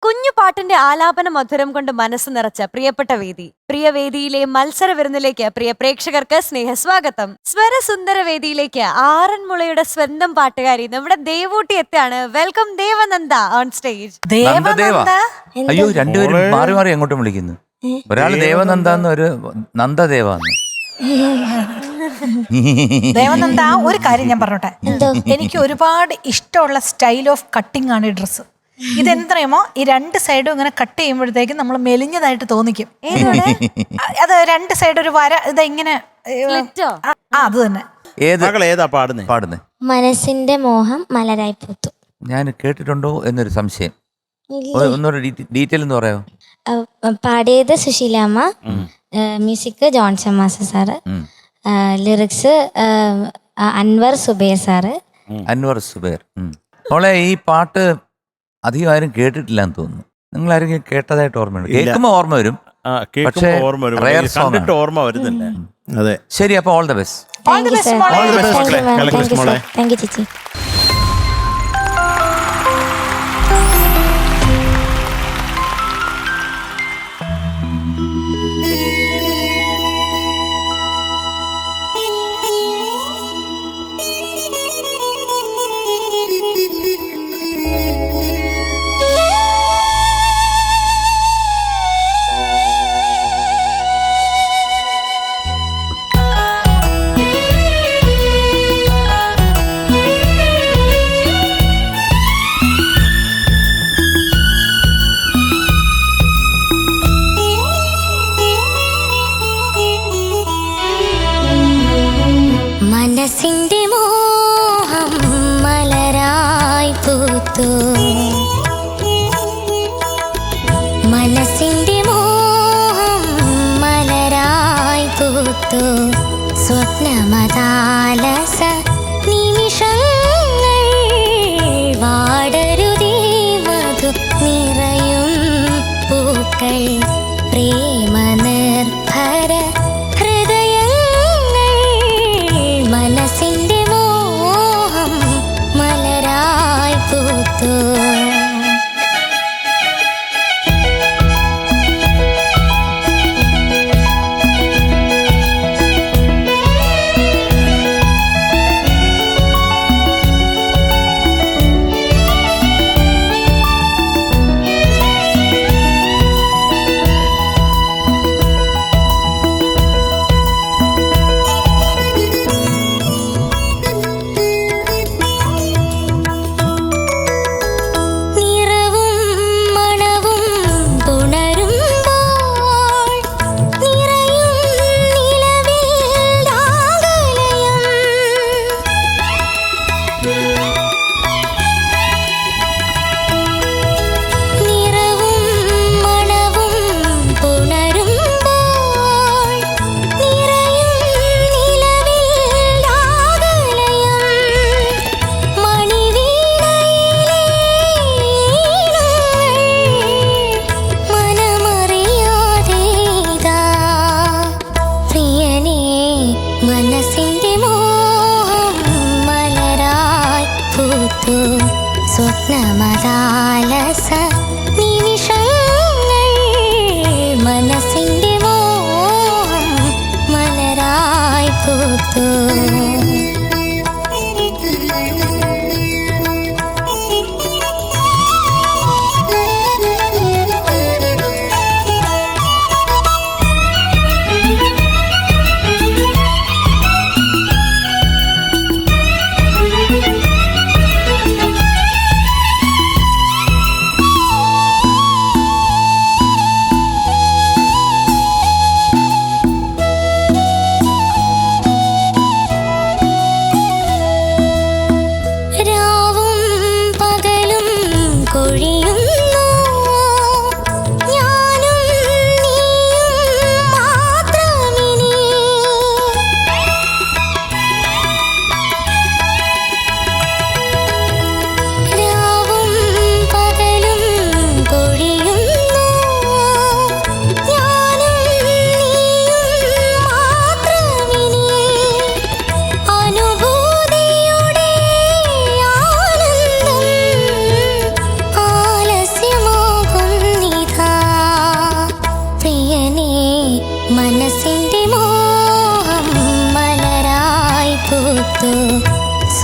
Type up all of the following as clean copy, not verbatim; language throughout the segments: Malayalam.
കുഞ്ഞു പാട്ടിന്റെ ആലാപന മധുരം കൊണ്ട് മനസ്സ് നിറച്ച പ്രിയപ്പെട്ട വേദി. പ്രിയ വേദിയിലെ മത്സര വിരുന്നിലേക്ക് പ്രിയ പ്രേക്ഷകർക്ക് സ്നേഹസ്വാഗതം. സ്വരസുന്ദര വേദിയിലേക്ക് ആറന്മുളയുടെ സ്വന്തം പാട്ടുകാരി നമ്മുടെ ദേവൂട്ടി എത്താണ്. Welcome Devananda on stage. അയ്യോ, രണ്ടുപേരും മാറി മാറി അങ്ങോട്ടും വിളിക്കുന്നു. ഒരാള് ദേവനന്ദ ഒരു നന്ദദേവാന്ന്. ദേവനന്ദ, ഒരു കാര്യം ഞാൻ പറഞ്ഞോട്ടെ. എനിക്ക് ഒരുപാട് ഇഷ്ടമുള്ള സ്റ്റൈൽ ഓഫ് കട്ടിംഗ് ആണ് ഈ ഡ്രസ്സ്. ഇതെന്തറിയുമോ, ഈ രണ്ട് സൈഡും ഇങ്ങനെ കട്ട് ചെയ്യുമ്പോഴത്തേക്കും നമ്മൾ മെലിഞ്ഞതായിട്ട് തോന്നിക്കും. അത് രണ്ട് സൈഡ് ഒരു വര ഇങ്ങനെ അത് തന്നെ. ഏതാ പാടുന്നേ? മനസ്സിന്റെ മോഹം മലരായി പൂത്തു. ഞാൻ കേട്ടിട്ടുണ്ടോ എന്നൊരു സംശയം. ഒന്നൊരു ഡീറ്റെയിൽ എന്ന് പറയാമോ? പാടിയത് Susheelamma, music Johnson master sir, lyrics Anwar Subair sir. Anwar Subair. മോളെ, ഈ പാട്ട് അധികം ആരും കേട്ടിട്ടില്ല എന്ന് തോന്നുന്നു. നിങ്ങൾ ആരെങ്കിലും കേട്ടതായിട്ട് ഓർമ്മയുണ്ട്? കേൾക്കുമ്പോ ഓർമ്മ വരും, പക്ഷേ ഓർമ്മ വരുന്നില്ല. അതെ, ശരി. അപ്പൊ all the best. Thank you ചേച്ചി. മനസ്സിന്റെ മോഹം മലരായി പൂത്തു, മനസ്സിന്റെ മോഹം മലരായി പൂത്തു, സ്വപ്നമതാലസ നിമിഷങ്ങൾ വാടരുതേ മധു നിറയും പൂക്കൾ, പ്രേമ നിർഭര മനസ്സിന്റെ മോഹം മലരായി പൂത്തു.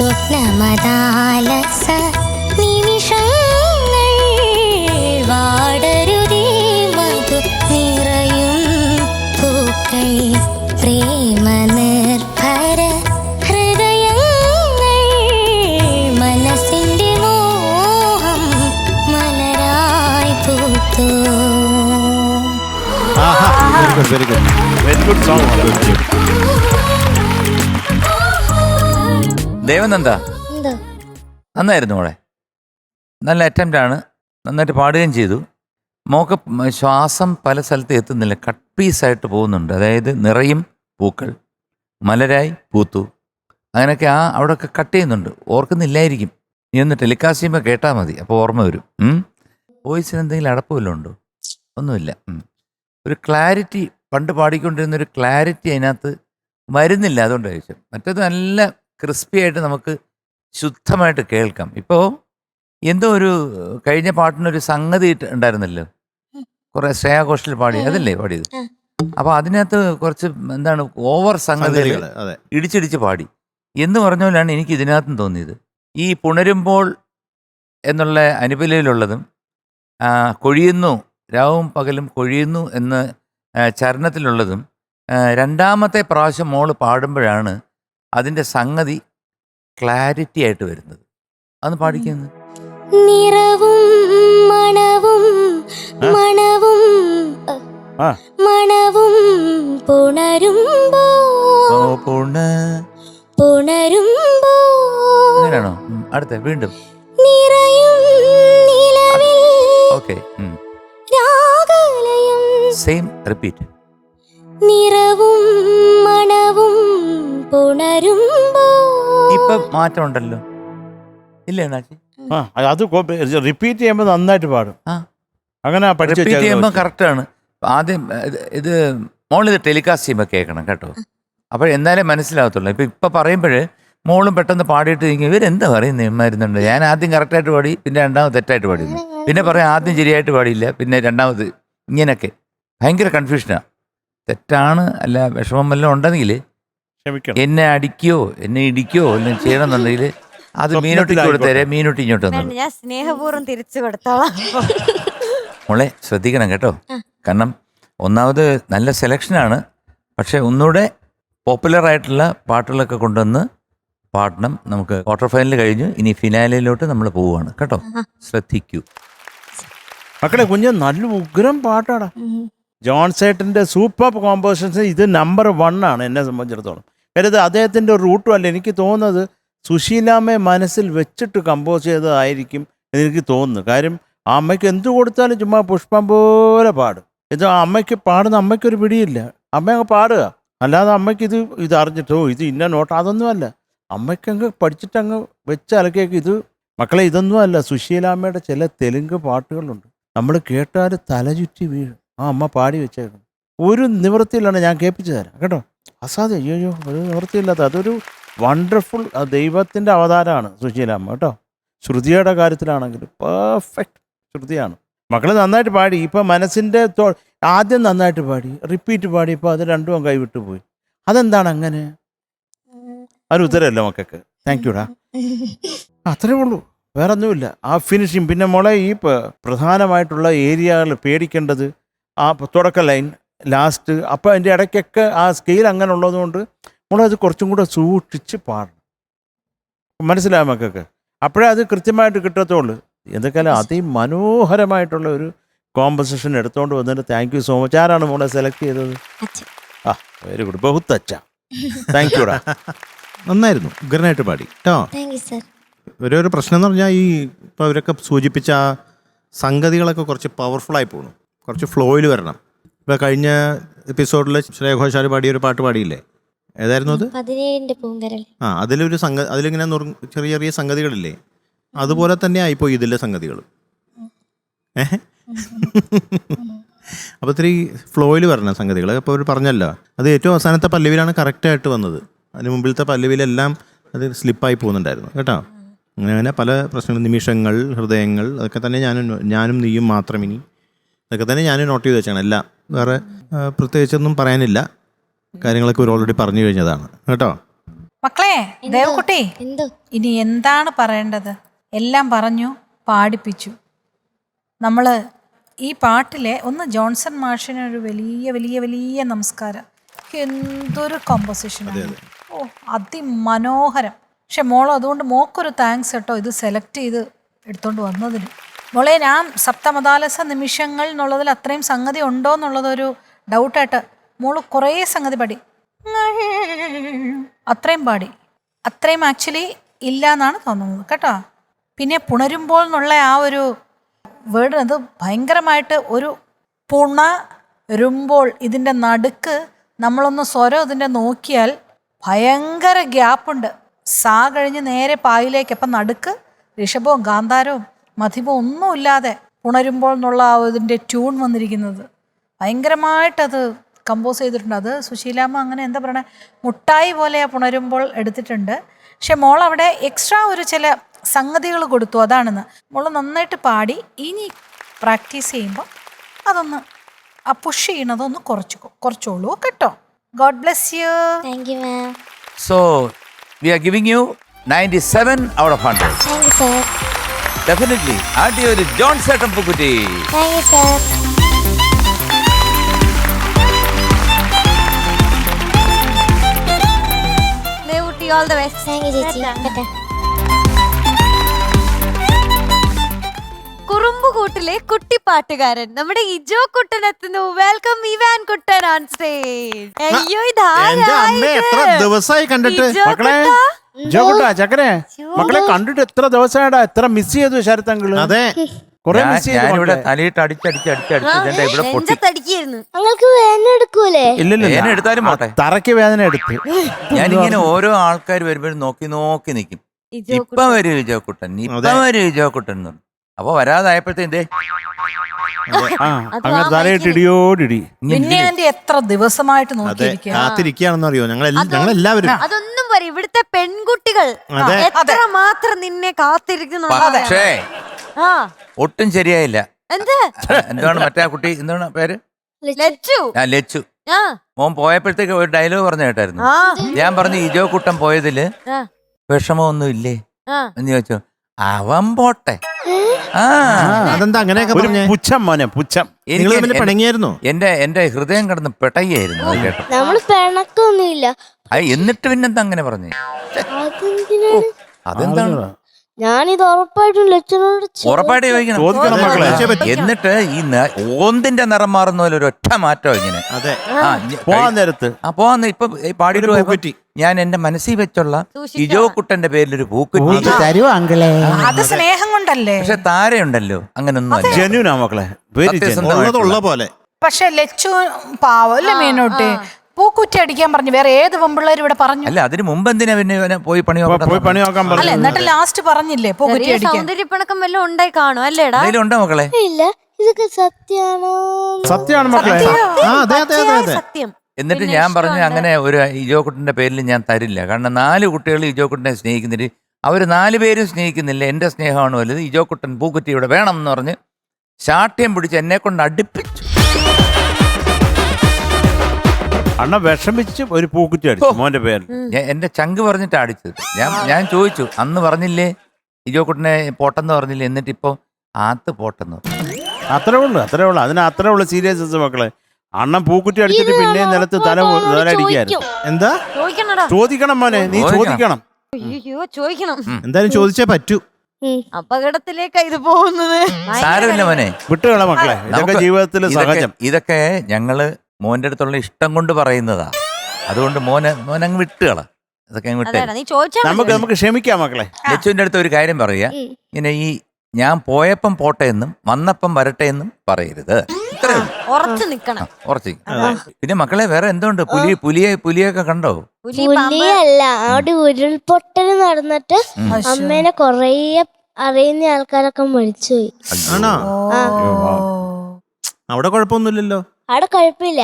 സ്വപ്നമദാലസ നിമിഷങ്ങൾ വാടരുതേ മധു നിറയും പൂക്കൾ പ്രേമ നിർഭര ഹൃദയങ്ങൾ മനസ്സിന്റെ മോഹം മലരായി പൂത്തു. Very good very good song. Devananda എന്തോ നന്നായിരുന്നു മോളെ, നല്ല അറ്റംപ്റ്റ് ആണ്, നന്നായിട്ട് പാടുകയും ചെയ്തു. മോക്ക് ശ്വാസം പല സ്ഥലത്ത് എത്തുന്നില്ല, കട്ട് പീസായിട്ട് പോകുന്നുണ്ട്. അതായത് നിറയും പൂക്കൾ മലരായി പൂത്തു, അങ്ങനെയൊക്കെ അവിടെയൊക്കെ കട്ട് ചെയ്യുന്നുണ്ട്. ഓർക്കുന്നില്ലായിരിക്കും, നീ ഒന്ന് ടെലികാസ്റ്റ് ചെയ്യുമ്പോൾ കേട്ടാൽ മതി, അപ്പോൾ ഓർമ്മ വരും. വോയിസിന് എന്തെങ്കിലും അടപ്പ് വല്ലതും ഉണ്ടോ? ഒന്നുമില്ല. ഒരു ക്ലാരിറ്റി, പണ്ട് പാടിക്കൊണ്ടിരുന്നൊരു ക്ലാരിറ്റി അതിനകത്ത് വരുന്നില്ല, അതുകൊണ്ട് ചോദിച്ചു. മറ്റേത് നല്ല ക്രിസ്പി ആയിട്ട് നമുക്ക് ശുദ്ധമായിട്ട് കേൾക്കാം. ഇപ്പോൾ എന്തോ ഒരു കഴിഞ്ഞ പാട്ടിനൊരു സംഗതി ഉണ്ടായിരുന്നല്ലോ, കുറെ ശ്രേയാ ഘോഷൽ പാടി, അതല്ലേ പാടിയത്? അപ്പോൾ അതിനകത്ത് കുറച്ച് എന്താണ് ഓവർ സംഗതികൾ ഇടിച്ചിടിച്ച് പാടി എന്ന് പറഞ്ഞ പോലെയാണ് എനിക്ക് ഇതിനകത്തും തോന്നിയത്. ഈ പുണരുമ്പോൾ എന്നുള്ള അനുപലയിലുള്ളതും കൊഴിയുന്നു രാവും പകലും കൊഴിയുന്നു എന്ന് ചരണത്തിലുള്ളതും രണ്ടാമത്തെ പ്രാവശ്യം മോള് പാടുമ്പോഴാണ് അതിൻ്റെ സംഗതി ക്ലാരിറ്റി ആയിട്ട് വരുന്നത്. അതൊന്ന് പാടിക്കുന്നു. നിറവും മണവും മണവും മണവും പുണരുമ്പോ പുണരുമ്പോ അങ്ങനെയാണോ? അടുത്ത വീണ്ടും നിറയും നിലവിൽ ഓക്കെ, രാഗലയം സെയിം റിപ്പീറ്റ്. നിറവും മണവും പുണരുമ്പോ. ഇപ്പൊ മാറ്റം ഉണ്ടല്ലോ, ഇല്ലേ നാച്ചി? അത് റിപ്പീറ്റ് ചെയ്യുമ്പോൾ നന്നായിട്ട് പാടും. അങ്ങനെ റിപ്പീറ്റ് ചെയ്യുമ്പോൾ കറക്റ്റാണ്. ആദ്യം ഇത് മോളിത് ടെലികാസ്റ്റ് ചെയ്യുമ്പോൾ കേൾക്കണം കേട്ടോ, അപ്പോൾ എന്തായാലും മനസ്സിലാകത്തുള്ളൂ. ഇപ്പം പറയുമ്പോൾ മോളും പെട്ടെന്ന് പാടിയിട്ട് ഇവരെന്താ പറയുന്നത് ഇമ്മായിരുന്നുണ്ട്. ഞാൻ ആദ്യം കറക്റ്റായിട്ട് പാടി, പിന്നെ രണ്ടാമത് തെറ്റായിട്ട് പാടിയിരുന്നു, പിന്നെ പറയാം ആദ്യം ശരിയായിട്ട് പാടിയില്ല, പിന്നെ രണ്ടാമത് ഇങ്ങനെയൊക്കെ. ഭയങ്കര കൺഫ്യൂഷനാണ്. തെറ്റാണ് അല്ല വിഷമം വല്ലതും ഉണ്ടെങ്കിൽ എന്നെ അടിക്കോ എന്നെ ഇടിക്കോ എല്ലാം ചെയ്യണമെന്നുണ്ടെങ്കിൽ അത് മീനൊട്ടിക്ക് കൊടുത്തേരെ, മീനൊട്ടി ഇങ്ങോട്ട് വന്നു. ഞാൻ സ്നേഹപൂർവ്വം തിരിച്ചു കൊടുത്തോളാം. മോളെ ശ്രദ്ധിക്കണം കേട്ടോ, കാരണം ഒന്നാമത് നല്ല സെലക്ഷനാണ്, പക്ഷെ ഒന്നുകൂടെ പോപ്പുലർ ആയിട്ടുള്ള പാട്ടുകളൊക്കെ കൊണ്ടുവന്ന് പാടണം. നമുക്ക് ക്വാർട്ടർ ഫൈനൽ കഴിഞ്ഞു, ഇനി ഫിനാലയിലോട്ട് നമ്മൾ പോവുകയാണ് കേട്ടോ, ശ്രദ്ധിക്കൂ മക്കളെ. കുഞ്ഞ് നല്ല ഉഗ്രം പാട്ടാടാ. ജോൺസേട്ടൻ്റെ സൂപ്പർ കോമ്പോസിഷൻസ് ഇത് നമ്പർ 1 ആണ് എന്നെ സംബന്ധിച്ചിടത്തോളം. കാര്യം അദ്ദേഹത്തിൻ്റെ റൂട്ടും അല്ല, എനിക്ക് തോന്നുന്നത് സുശീലാമ്മയെ മനസ്സിൽ വെച്ചിട്ട് കമ്പോസ് ചെയ്തതായിരിക്കും എനിക്ക് തോന്നുന്നു. കാര്യം ആ അമ്മയ്ക്ക് എന്ത് കൊടുത്താലും ചുമ്മാ പുഷ്പം പോലെ പാടും. ഇത് ആ അമ്മയ്ക്ക് പാടുന്ന അമ്മയ്ക്കൊരു പിടിയില്ല, അമ്മ അങ്ങ് പാടുക. അല്ലാതെ അമ്മയ്ക്ക് ഇത് അറിഞ്ഞിട്ടോ ഇത് ഇന്ന നോട്ട് അതൊന്നുമല്ല, അമ്മയ്ക്കങ്ങ് പഠിച്ചിട്ടങ്ങ് വെച്ച് അലക്കേക്ക്. ഇത് മക്കളെ ഇതൊന്നുമല്ല, സുശീലാമ്മയുടെ ചില തെലുങ്ക് പാട്ടുകളുണ്ട്, നമ്മൾ കേട്ടാൽ തലചുറ്റി വീഴും. ആ അമ്മ പാടി വെച്ചേക്കണം. ഒരു നിവൃത്തിയിലാണ്, ഞാൻ കേൾപ്പിച്ചു തരാം കേട്ടോ. അസാധ്യം, അയ്യോ ഒരു നിവൃത്തിയില്ലാത്ത അതൊരു വണ്ടർഫുൾ ദൈവത്തിൻ്റെ അവതാരമാണ് സുശീലാമ്മ കേട്ടോ. ശ്രുതിയുടെ കാര്യത്തിലാണെങ്കിലും പെർഫെക്റ്റ് ശ്രുതിയാണ്. മക്കൾ നന്നായിട്ട് പാടി. ഇപ്പം മനസ്സിൻ്റെ ആദ്യം നന്നായിട്ട് പാടി, റിപ്പീറ്റ് പാടി, ഇപ്പോൾ അത് രണ്ടും കൈവിട്ടു പോയി. അതെന്താണ് അങ്ങനെ? ഒരു ഉത്തരമല്ലോ മക്കൾക്ക്. താങ്ക് യുടാ. അത്രേ ഉള്ളൂ, വേറെ ഒന്നുമില്ല. ആ ഫിനിഷിങ്. പിന്നെ മോളെ ഈ പ്രധാനമായിട്ടുള്ള ഏരിയകൾ പേടിക്കേണ്ടത് ആ തുടക്ക ലൈൻ, ലാസ്റ്റ്. അപ്പോൾ അതിൻ്റെ ഇടയ്ക്കൊക്കെ ആ സ്കെയിൽ അങ്ങനെ ഉള്ളതുകൊണ്ട് നമ്മളത് കുറച്ചും കൂടെ സൂക്ഷിച്ച് പാടണം. മനസ്സിലായ മക്കൾക്ക്? അപ്പോഴേ അത് കൃത്യമായിട്ട് കിട്ടത്തുള്ളൂ. എന്തൊക്കെയാലും അതിമനോഹരമായിട്ടുള്ള ഒരു കോമ്പസിഷൻ എടുത്തുകൊണ്ട് വന്നിട്ട് താങ്ക് യു സോ മച്ച്. ആരാണ് മോളെ സെലക്ട് ചെയ്തത്? ആ വെരി ഗുഡ്, ബഹുത്ത് അച്ഛ. താങ്ക് യുടാ. നന്നായിരുന്നു, ഉഗ്രനായിട്ട് പാടി കേട്ടോ. Thank you sir. ഒരു പ്രശ്നം എന്ന് പറഞ്ഞാൽ ഈ ഇപ്പോൾ അവരൊക്കെ സൂചിപ്പിച്ച ആ സംഗതികളൊക്കെ കുറച്ച് പവർഫുള്ളായി പോകണം, കുറച്ച് ഫ്ലോയിൽ വരണം. ഇപ്പോൾ കഴിഞ്ഞ എപ്പിസോഡിൽ ശ്രേയ ഘോഷാൽ പാടിയ ഒരു പാട്ട് പാടിയില്ലേ, ഏതായിരുന്നു അത്? 17 പൂങ്കരൽ. അതിലൊരു അതിലിങ്ങനെ ചെറിയ ചെറിയ സംഗതികളില്ലേ, അതുപോലെ തന്നെ ആയിപ്പോയി ഇതിലെ സംഗതികൾ. അപ്പോൾ ഇത്തിരി ഫ്ലോയിൽ വരണം സംഗതികൾ. അപ്പോൾ അവർ പറഞ്ഞല്ലോ, അത് ഏറ്റവും അവസാനത്തെ പല്ലവിയിലാണ് കറക്റ്റായിട്ട് വന്നത്. അതിന് മുമ്പിലത്തെ പല്ലവിയിലെല്ലാം അത് സ്ലിപ്പായി പോകുന്നുണ്ടായിരുന്നു കേട്ടോ. അങ്ങനെ പല പ്രശ്നങ്ങൾ, നിമിഷങ്ങൾ, ഹൃദയങ്ങൾ, അതൊക്കെ തന്നെ ഞാനും നീയും മാത്രം ഇനി, അതൊക്കെ തന്നെ ഞാൻ നോട്ട് ചെയ്ത് വെച്ചാണ്. എല്ലാം വേറെ പ്രത്യേകിച്ചൊന്നും പറയാനില്ല, കാര്യങ്ങളൊക്കെ ഒരു ഓൾറെഡി പറഞ്ഞു കഴിഞ്ഞതാണ് കേട്ടോ. മക്കളെ ദേവക്കുട്ടി എന്തോ ഇനി എന്താണ് പറയേണ്ടത്? എല്ലാം പറഞ്ഞു, പാടിപ്പിച്ചു. നമ്മൾ ഈ പാട്ടിലെ ഒന്ന് ജോൺസൺ മാഷിന് ഒരു വലിയ വലിയ വലിയ നമസ്കാരം. എന്തൊരു കോമ്പോസിഷനാണ്. ഓ അതിമനോഹരം. പക്ഷെ മോളോ അതുകൊണ്ട് മോക്കൊരു താങ്ക്സ് കേട്ടോ, ഇത് സെലക്ട് ചെയ്ത് എടുത്തോണ്ട് വന്നതിന്. മോളെ ഞാൻ സപ്തമതാലസ നിമിഷങ്ങൾ എന്നുള്ളതിൽ അത്രയും സംഗതി ഉണ്ടോ എന്നുള്ളതൊരു ഡൗട്ടായിട്ട് മോള് കുറേ സംഗതി പാടി, അത്രയും പാടി. അത്രയും ആക്ച്വലി ഇല്ല എന്നാണ് തോന്നുന്നത് കേട്ടോ. പിന്നെ പുണരുമ്പോൾ എന്നുള്ള ആ ഒരു വേർഡ് അത് ഭയങ്കരമായിട്ട് ഒരു പുണരുമ്പോൾ ഇതിൻ്റെ നടുക്ക് നമ്മളൊന്ന് സ്വരം ഇതിൻ്റെ നോക്കിയാൽ ഭയങ്കര ഗ്യാപ്പുണ്ട്. സാ കഴിഞ്ഞ് നേരെ പായിലേക്ക്. അപ്പം നടുക്ക് ഋഷഭവും ഗാന്ധാരവും മധിമവും ഒന്നുമില്ലാതെ പുണരുമ്പോൾ എന്നുള്ള ആ ഇതിൻ്റെ ട്യൂൺ വന്നിരിക്കുന്നത് ഭയങ്കരമായിട്ടത് കമ്പോസ് ചെയ്തിട്ടുണ്ട്. അത് സുശീലാമ്മ അങ്ങനെ എന്താ പറയണേ, മുട്ടായി പോലെ പുണരുമ്പോൾ എടുത്തിട്ടുണ്ട്. പക്ഷെ മോൾ അവിടെ എക്സ്ട്രാ ഒരു ചില സംഗതികൾ കൊടുത്തു, അതാണെന്ന്. മോൾ നന്നായിട്ട് പാടി. ഇനി പ്രാക്ടീസ് ചെയ്യുമ്പോൾ അതൊന്ന് ആ പുഷ് ചെയ്യണതൊന്ന് കുറച്ചോളൂ കേട്ടോ. God bless you. Thank you ma'am. So, we are giving you 97 out of 100. Thank you sir. Definitely. ആദ്യം ഒരു ജോൺ സേട്ടൻ പൂക്കുറ്റി. Thank you sir. Devootty all the best. Thank you ചേച്ചി. പറ്റാ. കുറുമ്പുകൂട്ടിലെ കുട്ടിപ്പാട്ടുകാരൻ നമ്മുടെ ഇജോ കുട്ടൻ എത്തുന്നു. Welcome Ivan Kuttan on stage. അയ്യോ എന്റെ അമ്മ എത്ര ദിവസമായി കണ്ടിട്ട്. മക്കളെ ജോട്ടാ ചക്കരെ മക്കളെ കണ്ടിട്ട് എത്ര ദിവസമായിടാ, എത്ര മിസ് ചെയ്തു ശരത്തങ്കിള്. അതെ, കൊറേ മിസ് ചെയ്തു. ഞാനിവിടെ തലയിട്ട് അടിച്ചടിച്ചടിച്ചടിച്ചതിന്റെ ഇവിടെ പൊട്ടി. തടിക്കായിരുന്നു. നിങ്ങൾക്ക് വേദന എടുക്കൂലേ? ഇല്ലില്ല വേദന എടുത്താലും പോട്ടെ. തറയ്ക്ക് വേദന എടുത്ത്. ഞാനിങ്ങനെ ഓരോ ആൾക്കാർ വരുമ്പോഴും നോക്കി നോക്കി നിൽക്കും. ഇപ്പം വരും വിജയക്കുട്ടൻ, ഇപ്പം വരും വിജയക്കുട്ടൻ എന്ന് പറഞ്ഞു. അപ്പൊ വരാതായപ്പോഴത്തേന്തേ അങ്ങനെ തലയിട്ട് ഇടിയോടിടി. പിന്നെ ആന്റി എത്ര ദിവസമായിട്ട് അതെ, നോക്കിയിരിക്കുക. കാത്തിരിക്കുകയാണെന്ന് അറിയോ ഞങ്ങളെല്ലാവരും. അതൊന്നും പറയും ഇവിടുത്തെ പെൺകുട്ടികൾ അതെ. എത്ര മാത്രം നിന്നെ കാത്തിരിക്കുന്നു. പക്ഷേ ആ ഒട്ടും ശരിയായില്ല. എന്ത് എന്താണ് മറ്റേ ആ കുട്ടി, എന്താണ് പേര്? ലച്ചു. ഞാൻ ലച്ചു. ആ മോൻ പോയപ്പോഴത്തേക്ക് ഒരു ഡയലോഗ് പറഞ്ഞു കേട്ടായിരുന്നു. ആ ഞാൻ പറഞ്ഞു ഇജോ കുട്ടൻ പോയതില് ആ, വിഷമമൊന്നും ഇല്ലേ ആ. എന്ന് ചോദിച്ചു. അവൻ പോട്ടെ. ആ അതെന്താ അങ്ങനെയൊക്കെ ഒരു പറഞ്ഞേ? പുച്ഛം മോനെ, പുച്ഛം. നിങ്ങൾ തമ്മിൽ എനിക്ക് പിണങ്ങിയായിരുന്നോ? എന്റെ ഹൃദയം കിടന്ന് പെട്ടയായിരുന്നു അത് കേട്ടോ. നമ്മള് പിണക്കൊന്നുമില്ല. എന്നിട്ട് പിന്നെന്താ അങ്ങനെ പറഞ്ഞേ? അതെന്തിനാണ്? അതെന്താണ്? ഞാനിത് ഉറപ്പായിട്ടും ലക്ഷനോട് ഉറപ്പായിട്ട് ചോദിക്കണം. ചോദിക്കണം മക്കളെ. ചോദിച്ചേ പറ്റൂ. എന്നിട്ട് ഈ ഓന്തിന്റെ നിറം മാറുന്ന പോലെ ഒരു ഒറ്റ മാറ്റം ഇങ്ങനെ. അതെ, പോവാൻ നേരത്ത് പോവാന്ന് ഇപ്പൊ പാടിയിട്ട് പോയപ്പോ പൂക്കുറ്റി. ഞാൻ എന്റെ മനസ്സിൽ വെച്ചുള്ള സൂക്ഷിക്കണം. ഇജോ കുട്ടന്റെ പേരിലൊരു പൂക്കുറ്റി. അത് സ്നേഹം കൊണ്ടല്ലേ. പക്ഷെ താരയുണ്ടല്ലോ അങ്ങനൊന്നും അല്ല. ജെന്യൂനാ മക്കളെ, വെരി സത്യസന്ധമായിട്ടുള്ള. ഉള്ള പോലെ. പക്ഷെ ലച്ചു പാവം അല്ലേ മീനോട്ട്. പൂക്കുറ്റി അടിക്കാൻ പറഞ്ഞു. വേറെ ഏത് പെമ്പിള്ളേർ ഇവിടെ പറഞ്ഞു? അല്ല അതിന് മുമ്പ് എന്തിനാ പിന്നെ ഇവനെ പോയി പണി പോയി പണി നോക്കാൻ അല്ല പറഞ്ഞു. എന്നിട്ട് ലാസ്റ്റ് പറഞ്ഞില്ലേ പൂക്കുറ്റി ചെറിയ അടിക്കാൻ? സൗന്ദര്യപ്പിണക്കം വല്ലതും ഉണ്ടായി കാണും അല്ലേടാ? ഉണ്ടോ മക്കളെ? ഇല്ല. ഇതൊക്കെ സത്യാണോ? സത്യമാണ് മക്കളെ. ആ, അതെ അതെ അതെ അതെ. സത്യം. എന്നിട്ട് പിന്നെ ഞാൻ പറഞ്ഞു ഇഷ്ടമുണ്ട്. അങ്ങനെ ഒരു ഇജോ കുട്ടന്റെ പേരിൽ ഞാൻ തരില്ല. കാരണം 4 കുട്ടികൾ ഇജോ കുട്ടനെ സ്നേഹിക്കുന്നില്ല. അവർ 4 പേരും സ്നേഹിക്കുന്നില്ല. എന്റെ സ്നേഹമാണ് വലുത്. ഇജോ കുട്ടൻ പൂക്കുറ്റി ഇവിടെ വേണം എന്ന് പറഞ്ഞ് ശാഠ്യം പിടിച്ച് എന്നെ കൊണ്ട് അടുപ്പിച്ചു. അണ്ണ വിഷമിച്ച് ഒരു പൂക്കുറ്റി അടിച്ചു മോന്റെ പേരിൽ. എന്റെ ചങ്ക് പറഞ്ഞിട്ട് അടിച്ചത്. ഞാൻ ചോദിച്ചു അന്ന് പറഞ്ഞില്ലേ ഇജോ കുട്ടനെ പോട്ടെന്ന് പറഞ്ഞില്ലേ, എന്നിട്ട് ഇപ്പൊ ആത്ത് പോട്ടെന്ന് പറഞ്ഞു. അത്രേ ഉള്ളു അതിന് അത്രേ ഉള്ളു സീരിയസ് മക്കളെ. അണ്ണൻ പൂക്കുറ്റി അടിച്ചിട്ട് പിന്നെ നിലത്ത് തല അടിക്കായിരുന്നു. എന്താ ചോദിക്കണടാ. ചോദിക്കണം മോനെ, നീ ചോദിക്കണം. അയ്യോ ചോദിക്കണം. എന്തായാലും ചോദിച്ചേ പറ്റൂ. അപകടത്തിലേക്കാ ഇത് പോകുന്നത്. സാരമില്ല മോനെ, വിട്ടുകള മക്കളെ, ഇതൊക്കെ നമുക്ക് ജീവിതത്തിൽ സഹജം. ഇതൊക്കെ ഞങ്ങള് മോന്റെ അടുത്തുള്ള ഇഷ്ടം കൊണ്ട് പറയുന്നതാ. അതുകൊണ്ട് മോനങ്ങ് വിട്ടുകള. അതൊക്കെ അങ്ങ് വിട്ടേ. അതെടാ നീ ചോദിച്ചാ നമുക്ക് ക്ഷമിക്കാം മക്കളെ. ലച്ചുവിന്റെ അടുത്ത് ഒരു കാര്യം പറയാ. ഇങ്ങനെ ഈ ഞാൻ പോയപ്പം പോട്ടെ എന്നും വന്നപ്പം വരട്ടെ എന്നും പറയരുത്. ഇത്രേ ഉള്ളൂ. ഉറച്ചു നിക്കണം. ഉറച്ച്. പിന്നെ മക്കളെ വേറെ എന്തുണ്ട്? പുലിയൊക്കെ കണ്ടോ? പുലി പാമ്പ് പുലിയല്ല, അവിടെ ഉരുൾപൊട്ടൽ നടന്നിട്ട് അമ്മേനെ കൊറേ അറിയുന്ന ആൾക്കാരൊക്കെ മരിച്ചുപോയി. ആണോ? ആ. അവിടെ കുഴപ്പമൊന്നുമില്ലല്ലോ. അവിടെ കുഴപ്പമില്ല.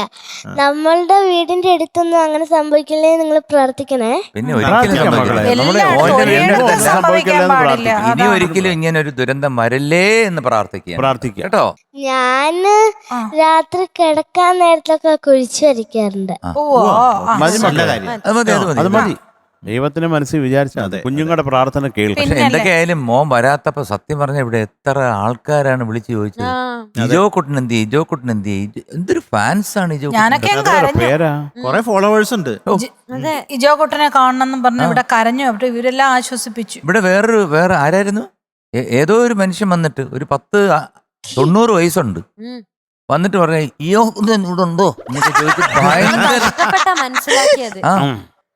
നമ്മളുടെ വീടിന്റെ അടുത്തൊന്നും അങ്ങനെ സംഭവിക്കില്ലേ, നിങ്ങൾ പ്രാർത്ഥിക്കണേ. പിന്നെ പ്രാർത്ഥിക്കാം മക്കളെ. നമ്മുടെ എല്ലായിടത്തും മോന്റെ ഒരേ വീടിന്റെ ഇടത്ത് അടുത്ത് സംഭവിക്കാൻ സംഭവിക്കില്ലെന്ന് പാടില്ല. പ്രാർത്ഥിക്കാം. ഇനി ഒരിക്കലും ഇങ്ങനെ ഒരു ദുരന്തം വരല്ലേ എന്ന് പ്രാർത്ഥിക്കുക കേട്ടോ. ഞാന് രാത്രി കിടക്കാൻ നേരത്തൊക്കെ കുഴിച്ചു വരയ്ക്കാറുണ്ട്. മതി നല്ല മക്കളെ. കാര്യം. അത് മതി. അത് മതി. ദൈവത്തിന്റെ മനസ്സിൽ വിചാരിച്ചാൽ അതെ, കുഞ്ഞുങ്ങളുടെ പ്രാർത്ഥന കേൾക്കും. പക്ഷെ പിന്നല്ലേ? എന്തൊക്കെയായാലും മോൻ വരാത്തപ്പോ സത്യം പറഞ്ഞ ഇവിടെ എത്ര ആൾക്കാരാണ് വിളിച്ചു ചോദിച്ചത്. ഇജോ കുട്ടൻ എന്ത് ചെയ്യും, ഇജോ കുട്ടൻ എന്ത് ചെയ്യും, എന്തൊരു ഫാൻസ് ആണ് ഇജോ ഞാനൊക്കെ കുട്ടൻ്റെ. അങ്ങ് കരഞ്ഞു. പേരാ കുറെ ഫോളോവേഴ്സ് ഉണ്ട്. അതെ. ഇജോ കുട്ടനെ കാണണം പറഞ്ഞ് ഇവിടെ കരഞ്ഞു. അവിടെ ഇവരെല്ലാം ആശ്വസിപ്പിച്ചു. ഇവിടെ വേറെ ആരായിരുന്നു, ഏതോ ഒരു മനുഷ്യൻ വന്നിട്ട് ഒരു 90 വയസ്സുണ്ട്, ഉം. വന്നിട്ട് പറഞ്ഞ ഇയോ ഇവിടെ ഉണ്ടോ എന്നൊക്കെ ചോദിച്ചിട്ട് ഭയങ്കര കഷ്ടപ്പെട്ടാ മനസ്സിലാക്കിയത്. ആ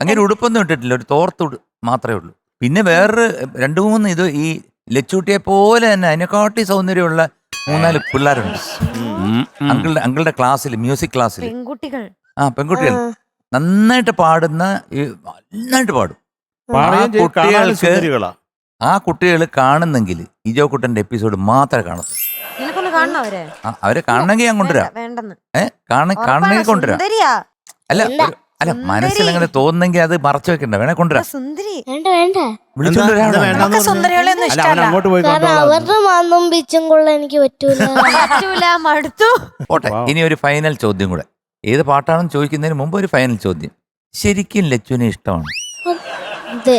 അങ്ങനെ ഉടുപ്പൊന്നും ഇട്ടിട്ടില്ല, ഒരു തോർത്ത് മാത്രമേ ഉള്ളൂ. പിന്നെ വേറൊരു 2-3 ഇത് ഈ ലച്ചൂട്ടിയെ പോലെ തന്നെ അതിനെക്കാട്ടി സൗന്ദര്യമുള്ള 4-5 പിള്ളേരുണ്ട് അങ്കിളുടെ ക്ലാസ്സിൽ, മ്യൂസിക് ക്ലാസ്സിൽ. പെൺകുട്ടികൾ. ആ പെൺകുട്ടികൾ നന്നായിട്ട് പാടുന്ന, നന്നായിട്ട് പാടും. പാടുകയും ചെയ്യും, കാണാനും കുട്ടികൾക്ക് സുന്ദരികളാ. ആ കുട്ടികൾ കാണുന്നെങ്കിൽ ഇജോ കുട്ടന്റെ എപ്പിസോഡ് മാത്രമേ കാണത്തു. നിനക്കൊന്ന് കാണണോ അവരെ? അവരെ കാണണമെങ്കിൽ ഞാൻ കൊണ്ടുവരാം. വേണ്ടെന്ന്. കാണണമെങ്കിൽ കൊണ്ടുവരാം. സുന്ദരിയാ. അല്ല അല്ല മനസ്സിൽ അങ്ങനെ തോന്നുന്നെങ്കിൽ അത് മറച്ചു വെക്കണ്ട, വേണേ കൊണ്ടുവരാം. സുന്ദരി. വേണ്ട വേണ്ട. വിളിച്ചോണ്ട് വരാം. എന്താ വേണ്ട? നമുക്ക് സുന്ദരികളെ ഒന്നും അല്ല അവൻ ഇഷ്ടമല്ല. അങ്ങോട്ട് പോയി കാരണം കണ്ടോളാം. അവരുടെ മാന്നും ബീച്ചും കൊള്ളാൻ എനിക്ക് പറ്റൂല. പറ്റൂല, മടുത്തു. പോട്ടെ, ഇനി ഒരു ഫൈനൽ ചോദ്യം കൂടെ. ഏത് പാട്ടാണെന്ന് ചോദിക്കുന്നതിന് മുമ്പ് ഒരു ഫൈനൽ ചോദ്യം. ശരിക്കും ലച്ചുവിനെ ഇഷ്ടമാണ്? അതെ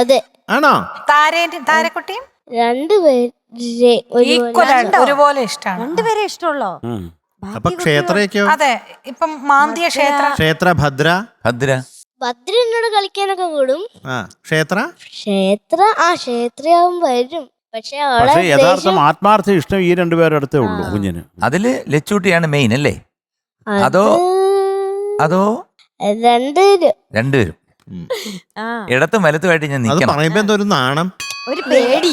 അതെ. ആണോ? താരക്കുട്ടിയും രണ്ടുപേരെ ഈക്വൽ ആണ്, ഒരുപോലെ ഇഷ്ടമാണ്. രണ്ടുപേരെ ഇഷ്ടമുള്ളോ? ഉം. അപ്പൊ ക്ഷേത്രയൊക്കെയോ? അതെ, ഇപ്പം മാന്തിയ ക്ഷേത്രം. ക്ഷേത്ര ഭദ്ര. ഭദ്ര ഭദ്ര എന്നോട് കളിക്കാനൊക്കെ കൂടും. ആ ക്ഷേത്ര ക്ഷേത്രയാവും വരും. പക്ഷെ അവളെ പക്ഷെ യഥാർത്ഥം ദേഷ്യം- ആത്മാർത്ഥ ഇഷ്ടം ഈ രണ്ടുപേരുടെ അടുത്തേ ഉള്ളൂ കുഞ്ഞിന്. അതില് ലച്ചൂട്ടിയാണ് മെയിൻ അല്ലേ? അതോ അതോ രണ്ടുപേരും രണ്ടുപേരും ആ, ഇടത്തും വലത്തുമായിട്ട് ഞാൻ അത് നിൽക്കണം. പറയുമ്പോ എന്തോ ഒരു നാണം. ഒരു പേടി.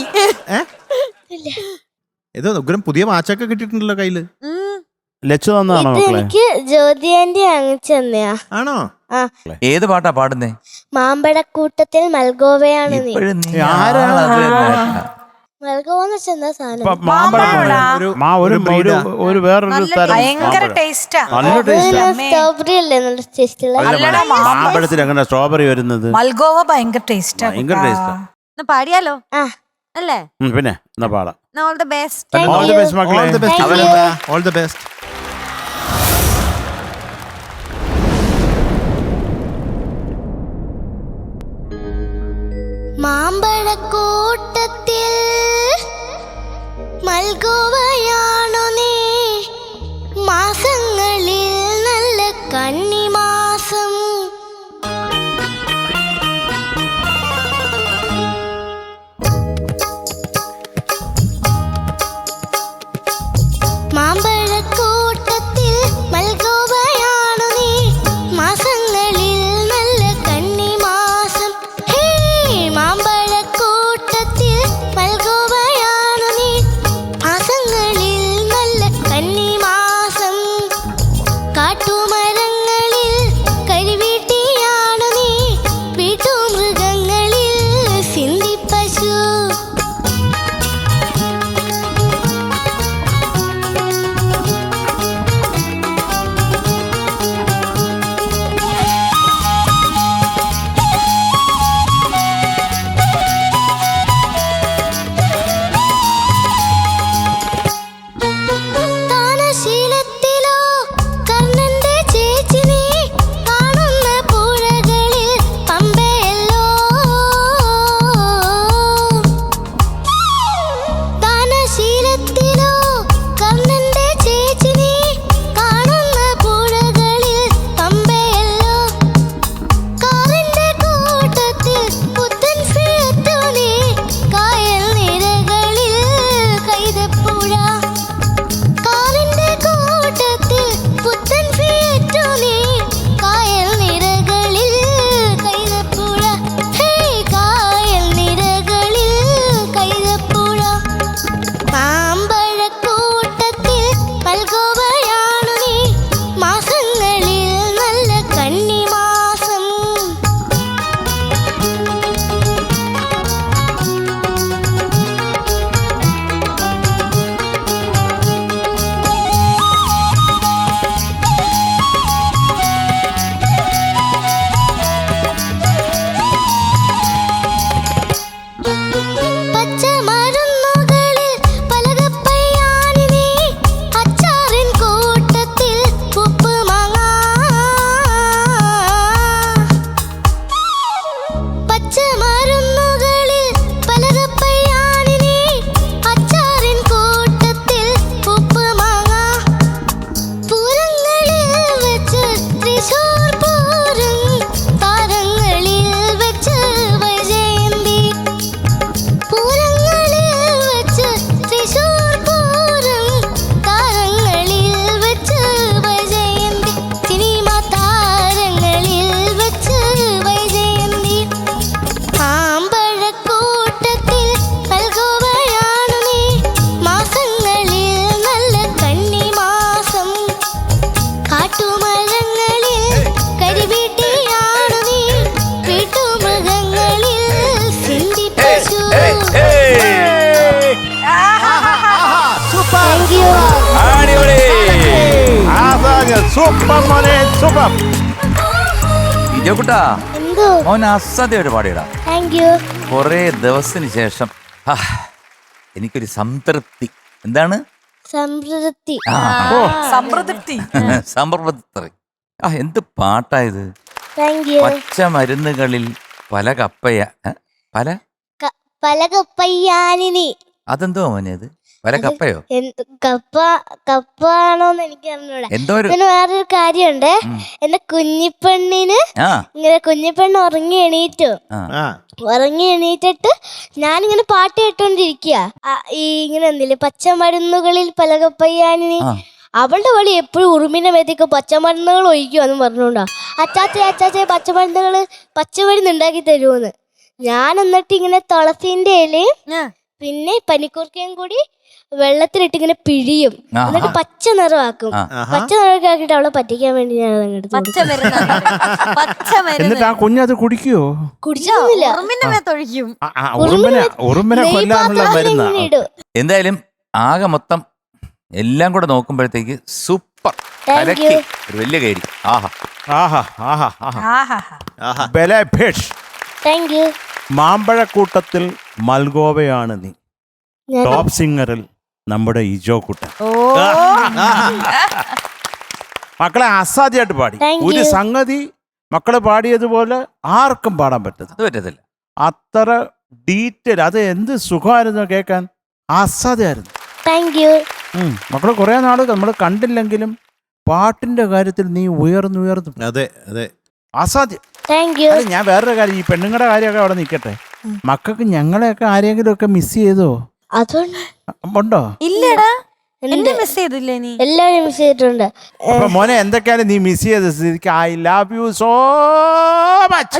ഏതോ ഉഗ്രം പുതിയ വാച്ചൊക്കെ കിട്ടിയിട്ടുണ്ടല്ലോ കയ്യില്. ഉം. ലച്ചു തന്നാണോ ഇത് മക്കളെ? എനിക്ക് ജ്യോതി ആന്റി വാങ്ങിച്ചു തന്നെയാ. ആണോ? ഏത് പാട്ടാ പാടുന്നേ? മാമ്പഴക്കൂട്ടത്തിൽ മൽഗോവയാണ് നീ. ഇപ്പോഴും നീ ആരാ? ആളത് തന്നെ. മൽഗോവന്ന് വെച്ചാൽ എന്താ സാധനം? ഇപ്പൊ മാമ്പഴം ഒരു വേറൊരു നല്ല തരം ഭയങ്കര മാമ്പഴം. ടേസ്റ്റാ. നല്ല ടേസ്റ്റ്. സ്ട്രോബെറി അല്ലേ നല്ല ടേസ്റ്റുള്ള? അല്ലടാ, മാമ്പഴത്തിൽ എങ്ങനെ സ്ട്രോബെറി വരുന്നത്? മൽഗോവ ഭയങ്കര ടേസ്റ്റാ. ഭയങ്കര ടേസ്റ്റാ. എന്നാ പാടിയാലോ? ആ. അല്ലേ? പിന്നെ എന്നാ പാടാം. All the best. Thank All the you. best, മക്കളെ. All the best. Thank അവരെ- you. All the best. മാമ്പഴക്കൂട്ടത്തിൽ മൽഗോവയാണു നീ. മാസങ്ങളിൽ നല്ല കന്നിമാസം. മാമ്പഴക്കൂ സൂപ്പർ മോനെ സൂപ്പർ. ഇജോ കുട്ടാ, എന്തോ മോൻ അസാധ്യമായിട്ട് പാടിയിടാ. Thank you. കുറേ ദിവസത്തിന് ശേഷം എനിക്കൊരു സംതൃപ്തി. എന്താണ്? സംതൃപ്തി. സംതൃപ്തി. സംതൃപ്തി. എന്ത് പാട്ടായത്. Thank you. പച്ചമരുന്നുകളിൽ പല കപ്പയ പല പലകപ്പയ്യാനിനി. അതെന്തോ മോനെ അത്? പല കപ്പയോ? കപ്പാണോന്ന് എനിക്ക് അറിഞ്ഞൂടാ. എന്തോ ഒരു പിന്നെ വേറൊരു കാര്യമുണ്ട്. എന്റെ കുഞ്ഞിപ്പെണ്ണിന് ആ ഇങ്ങനെ കുഞ്ഞിപ്പെണ്ണ് ഉറങ്ങി എണീറ്റു. ആ ഉറങ്ങി എണീറ്റിട്ട് ഞാനിങ്ങനെ പാട്ട് കേട്ടോണ്ടിരിക്കുക. ഈ ഇങ്ങനെ എന്തില്ലേ പച്ചമരുന്നുകളിൽ പലകപ്പയ്യാനിനി. ആ. അവളുടെ വഴി എപ്പോഴും ഉറുമിന്റെ മേത്തേക്ക് പച്ചമരുന്നുകൾ ഒഴിക്കുവാന്ന് പറഞ്ഞോണ്ടാ. അച്ചാച്ചേ പച്ചമരുന്ന് ഉണ്ടാക്കി തരുമോന്ന്. ഞാൻ എന്നിട്ട് ഇങ്ങനെ തുളസിന്റെ ഇലയും പിന്നെ പനിക്കൂർക്കയും കൂടി വെള്ളത്തിലിട്ട് ഇങ്ങനെ പിഴിയും. എന്നിട്ട് പച്ച നിറമാക്കും. പച്ച നിറമൊക്കെ ആക്കിയിട്ട് അവളെ പറ്റിക്കാൻ വേണ്ടി ഞാൻ അതങ്ങോട്ട് എന്നിട്ട് ആ കുഞ്ഞത് കുടിക്കുവോ? കുടിച്ചില്ല. തൊഴിക്കും. ഉറുമ്പിനെ കൊല്ലാനുള്ള മരുന്നാ. എന്തായാലും ആകെ മൊത്തം എല്ലാം കൂടെ നോക്കുമ്പോഴത്തേക്ക് സൂപ്പർ. Thank കലക്കി. you. ഒരു വലിയ കയറി. ആഹാ ആഹാ ആഹാ ആഹാ ആഹാ. ബലേഭേഷ്. Thank you. മാമ്പഴക്കൂട്ടത്തിൽ മൽഗോവയാണ് നീ. ഞാൻ ടോപ്പ് സിംഗറിൽ നമ്മുടെ ഇജോ കുട്ടൻ. മക്കളെ അസാധ്യമായിട്ട് പാടി. Thank ഒരു you. സംഗതി മക്കള് പാടിയതുപോലെ ആർക്കും പാടാൻ പറ്റത്തില്ല. അത് പറ്റത്തില്ല. അത്ര ഡീറ്റെയിൽ. അത് എന്ത് സുഖമായിരുന്നു കേൾക്കാൻ. അസാധ്യമായിരുന്നു. Thank you. മക്കള് കുറെ നാള് നമ്മൾ കണ്ടില്ലെങ്കിലും പാട്ടിന്റെ കാര്യത്തിൽ നീ ഉയർന്നു. അതെ അതെ. അസാധ്യം. Thank you. അല്ല, ഞാൻ വേറൊരു കാര്യം, ഈ പെണ്ണുങ്ങളുടെ കാര്യമൊക്കെ അവിടെ നിൽക്കട്ടെ. മക്കൾക്ക് ഞങ്ങളെയൊക്കെ ആരെങ്കിലും ഒക്കെ മിസ് ചെയ്തോ? അതുകൊണ്ട് ഉണ്ടോ? ഇല്ലടാ, ഉണ്ട്. എന്നെ മിസ് ചെയ്തില്ലേ നീ? എല്ലാവരും മിസ് ചെയ്തിട്ടുണ്ട്. അപ്പൊ മോനെ എന്തൊക്കെയാണ് നീ മിസ് ചെയ്ത സ്ഥിതിക്ക് I love you so much.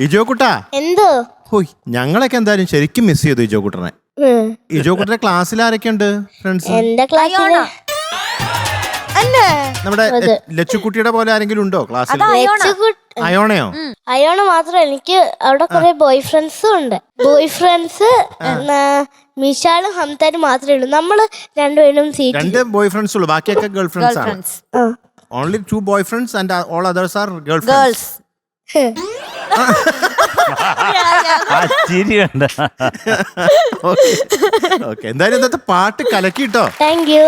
Ijo കുട്ടാ, എന്തോ ഹോയ് ഞങ്ങളൊക്കെ എന്തായാലും ശരിക്കും മിസ് ചെയ്തു ഇജോ കുട്ടനെ. ഇജോ കുട്ടന്റെ ക്ലാസ്സിൽ ആരൊക്കെയുണ്ട് ഫ്രണ്ട്സ്? എന്റെ ക്ലാസ്സിൽ നമ്മുടെ ലച്ചുക്കുട്ടിയുടെ പോലെ ആരെങ്കിലും ഉണ്ടോ ക്ലാസ്സിൽ? അയോണയോ? അയോണ മാത്രം. എനിക്ക് അവിടെ കുറെ ബോയ് ഫ്രണ്ട്സും ഉണ്ട്. ബോയ് ഫ്രണ്ട്സ് മിഷാലും ഹംതാനും മാത്രമേ ഉള്ളൂ. നമ്മള് രണ്ടുപേരും രണ്ട് ബോയ് ഫ്രണ്ട്സ് ഉള്ളൂ, ബാക്കിയൊക്കെ ഗേൾ ഫ്രണ്ട്സ് ആണ്. Only 2 boy friends and all others are girl friends. Okay, എന്തായാലും ഇന്നത്തെ പാട്ട് കലക്കിട്ടോ. Thank you.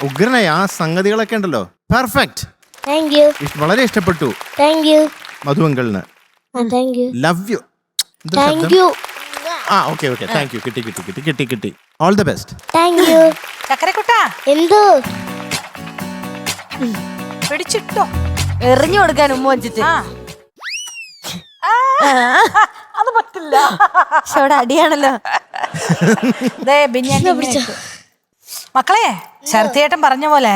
ഉഗ്രനായി ആ സംഗതികളൊക്കെ ഉണ്ടല്ലോ. പെർഫെക്റ്റ്. Thank you. വളരെ ഇഷ്ടപ്പെട്ടു. Thank you. മധുവങ്കളിന് thank you. Love you. Thank you. Okay thank you. കിട്ടി. All the best. Thank you. ചക്കരക്കുട്ടാ എന്തോ പിടിച്ചിട്ടോ. എറിഞ്ഞു കൊടുക്കാൻ ഉമ്മ വെച്ചിട്ട് അത് പറ്റില്ല. ഇവിടെ അടിയാണല്ലോ. മക്കളെ, ശരത്തേട്ടൻ പറഞ്ഞ പോലെ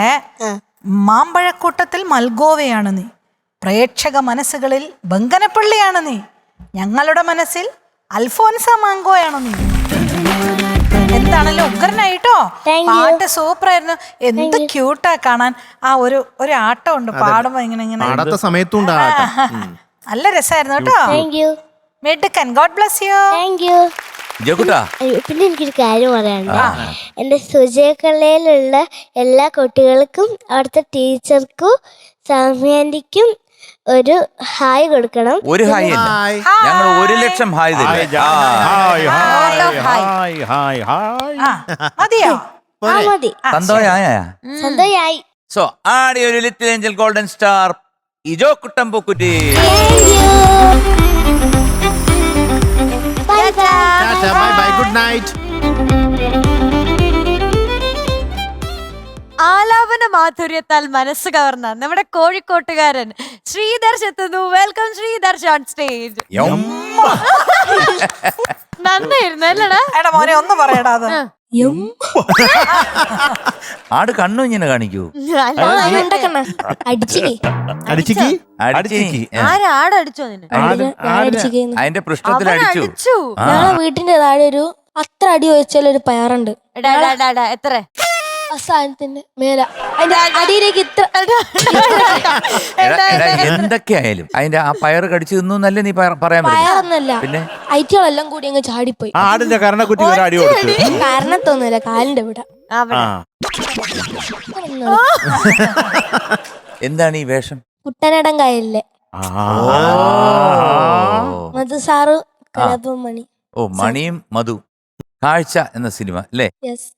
മാമ്പഴക്കൂട്ടത്തിൽ മൽഗോവയാണ് നീ. പ്രേക്ഷക മനസ്സുകളിൽ ബങ്കനപ്പള്ളിയാണ് നീ. ഞങ്ങളുടെ മനസ്സിൽ അൽഫോൻസ മാങ്കോയാണ് നീ. എന്താണല്ലോ ഉഗ്രനായിട്ടോ. Thank you. പാട്ട് സൂപ്പർ ആയിരുന്നു. എന്ത് ക്യൂട്ടാ കാണാൻ. ആ ഒരു ആട്ടം ഉണ്ട് പാടുമ്പോ ഇങ്ങനെ പാടാത്ത സമയത്തും നല്ല രസമായിരുന്നു കേട്ടോ. Thank you. മെഡ്ക്കൻ god bless you. Thank you. ജോക്കുട്ടാ, പിന്നെ എനിക്കൊരു കാര്യം പറയാനുണ്ട്. എൻ്റെ സുജയക്കള്ളയിലുള്ള എല്ലാ കുട്ടികൾക്കും അവിടുത്തെ ടീച്ചർക്കും സാമ്യാൻറ്റിക്കും ഒരു ഹായ് കൊടുക്കണം. ഒരു ഹായ് അല്ല, ഞങ്ങൾ 1,00,000 ഹായ് തരും. മതിയോ? മതി. സന്തോഷായി. സോ ആടി ഒരു little angel golden star Ijo Kuttan പൂക്കുറ്റി. Bye bye. Bye good night. ആലാപന മാധുര്യത്താൽ മനസ്സ് കവർന്ന നമ്മുടെ കോഴിക്കോട്ടുകാരൻ ശ്രീദർശ് എത്തുന്നു. Welcome Sreedarsh on stage. നന്നായിരുന്നു അല്ലടാ? എടാ മോനെ ഒന്ന് പറയടാ. അത് ആട് കണ്ണു ഇങ്ങനെ കാണിക്കൂ. ആടടിച്ചോ നിന്നെ? അതിന്റെ പൃഷ്ഠത്തിൽ അടിച്ചു. അടിച്ചു. ഞങ്ങളെ വീട്ടിന്റെ താഴെ ഒരു അത്ര അടി ചോദിച്ചാൽ ഒരു പയറുണ്ട്. എത്ര? ആ സാധനത്തിന്റെ മേല അതിന്റെ അടിയിലേക്ക് ഇത്ര എടാ, എന്തൊക്കെയായാലും അതിന്റെ ആ പയറ് കടിച്ചു തിന്നു എന്നല്ലേ നീ പറയാൻ പറ്റും. പയറൊന്നല്ല, പിന്നെ ഐറ്റങ്ങളെല്ലാം കൂടി അങ്ങ് ചാടിപ്പോയി. ആ ആടിന്റെ കരണക്കുറ്റി ഒരു അടി കൊടുത്തു. കാരണത്തൊന്നുമില്ല, കാലിന്റെ ഇവിടെ. ആ എന്താണ് ഈ വേഷം? കുട്ടനടം കായലിലെ മധു സാറ് കലാപം മണി. ഓ, മണിയും മധു. കാഴ്ച എന്ന സിനിമ അല്ലേ? യെസ്.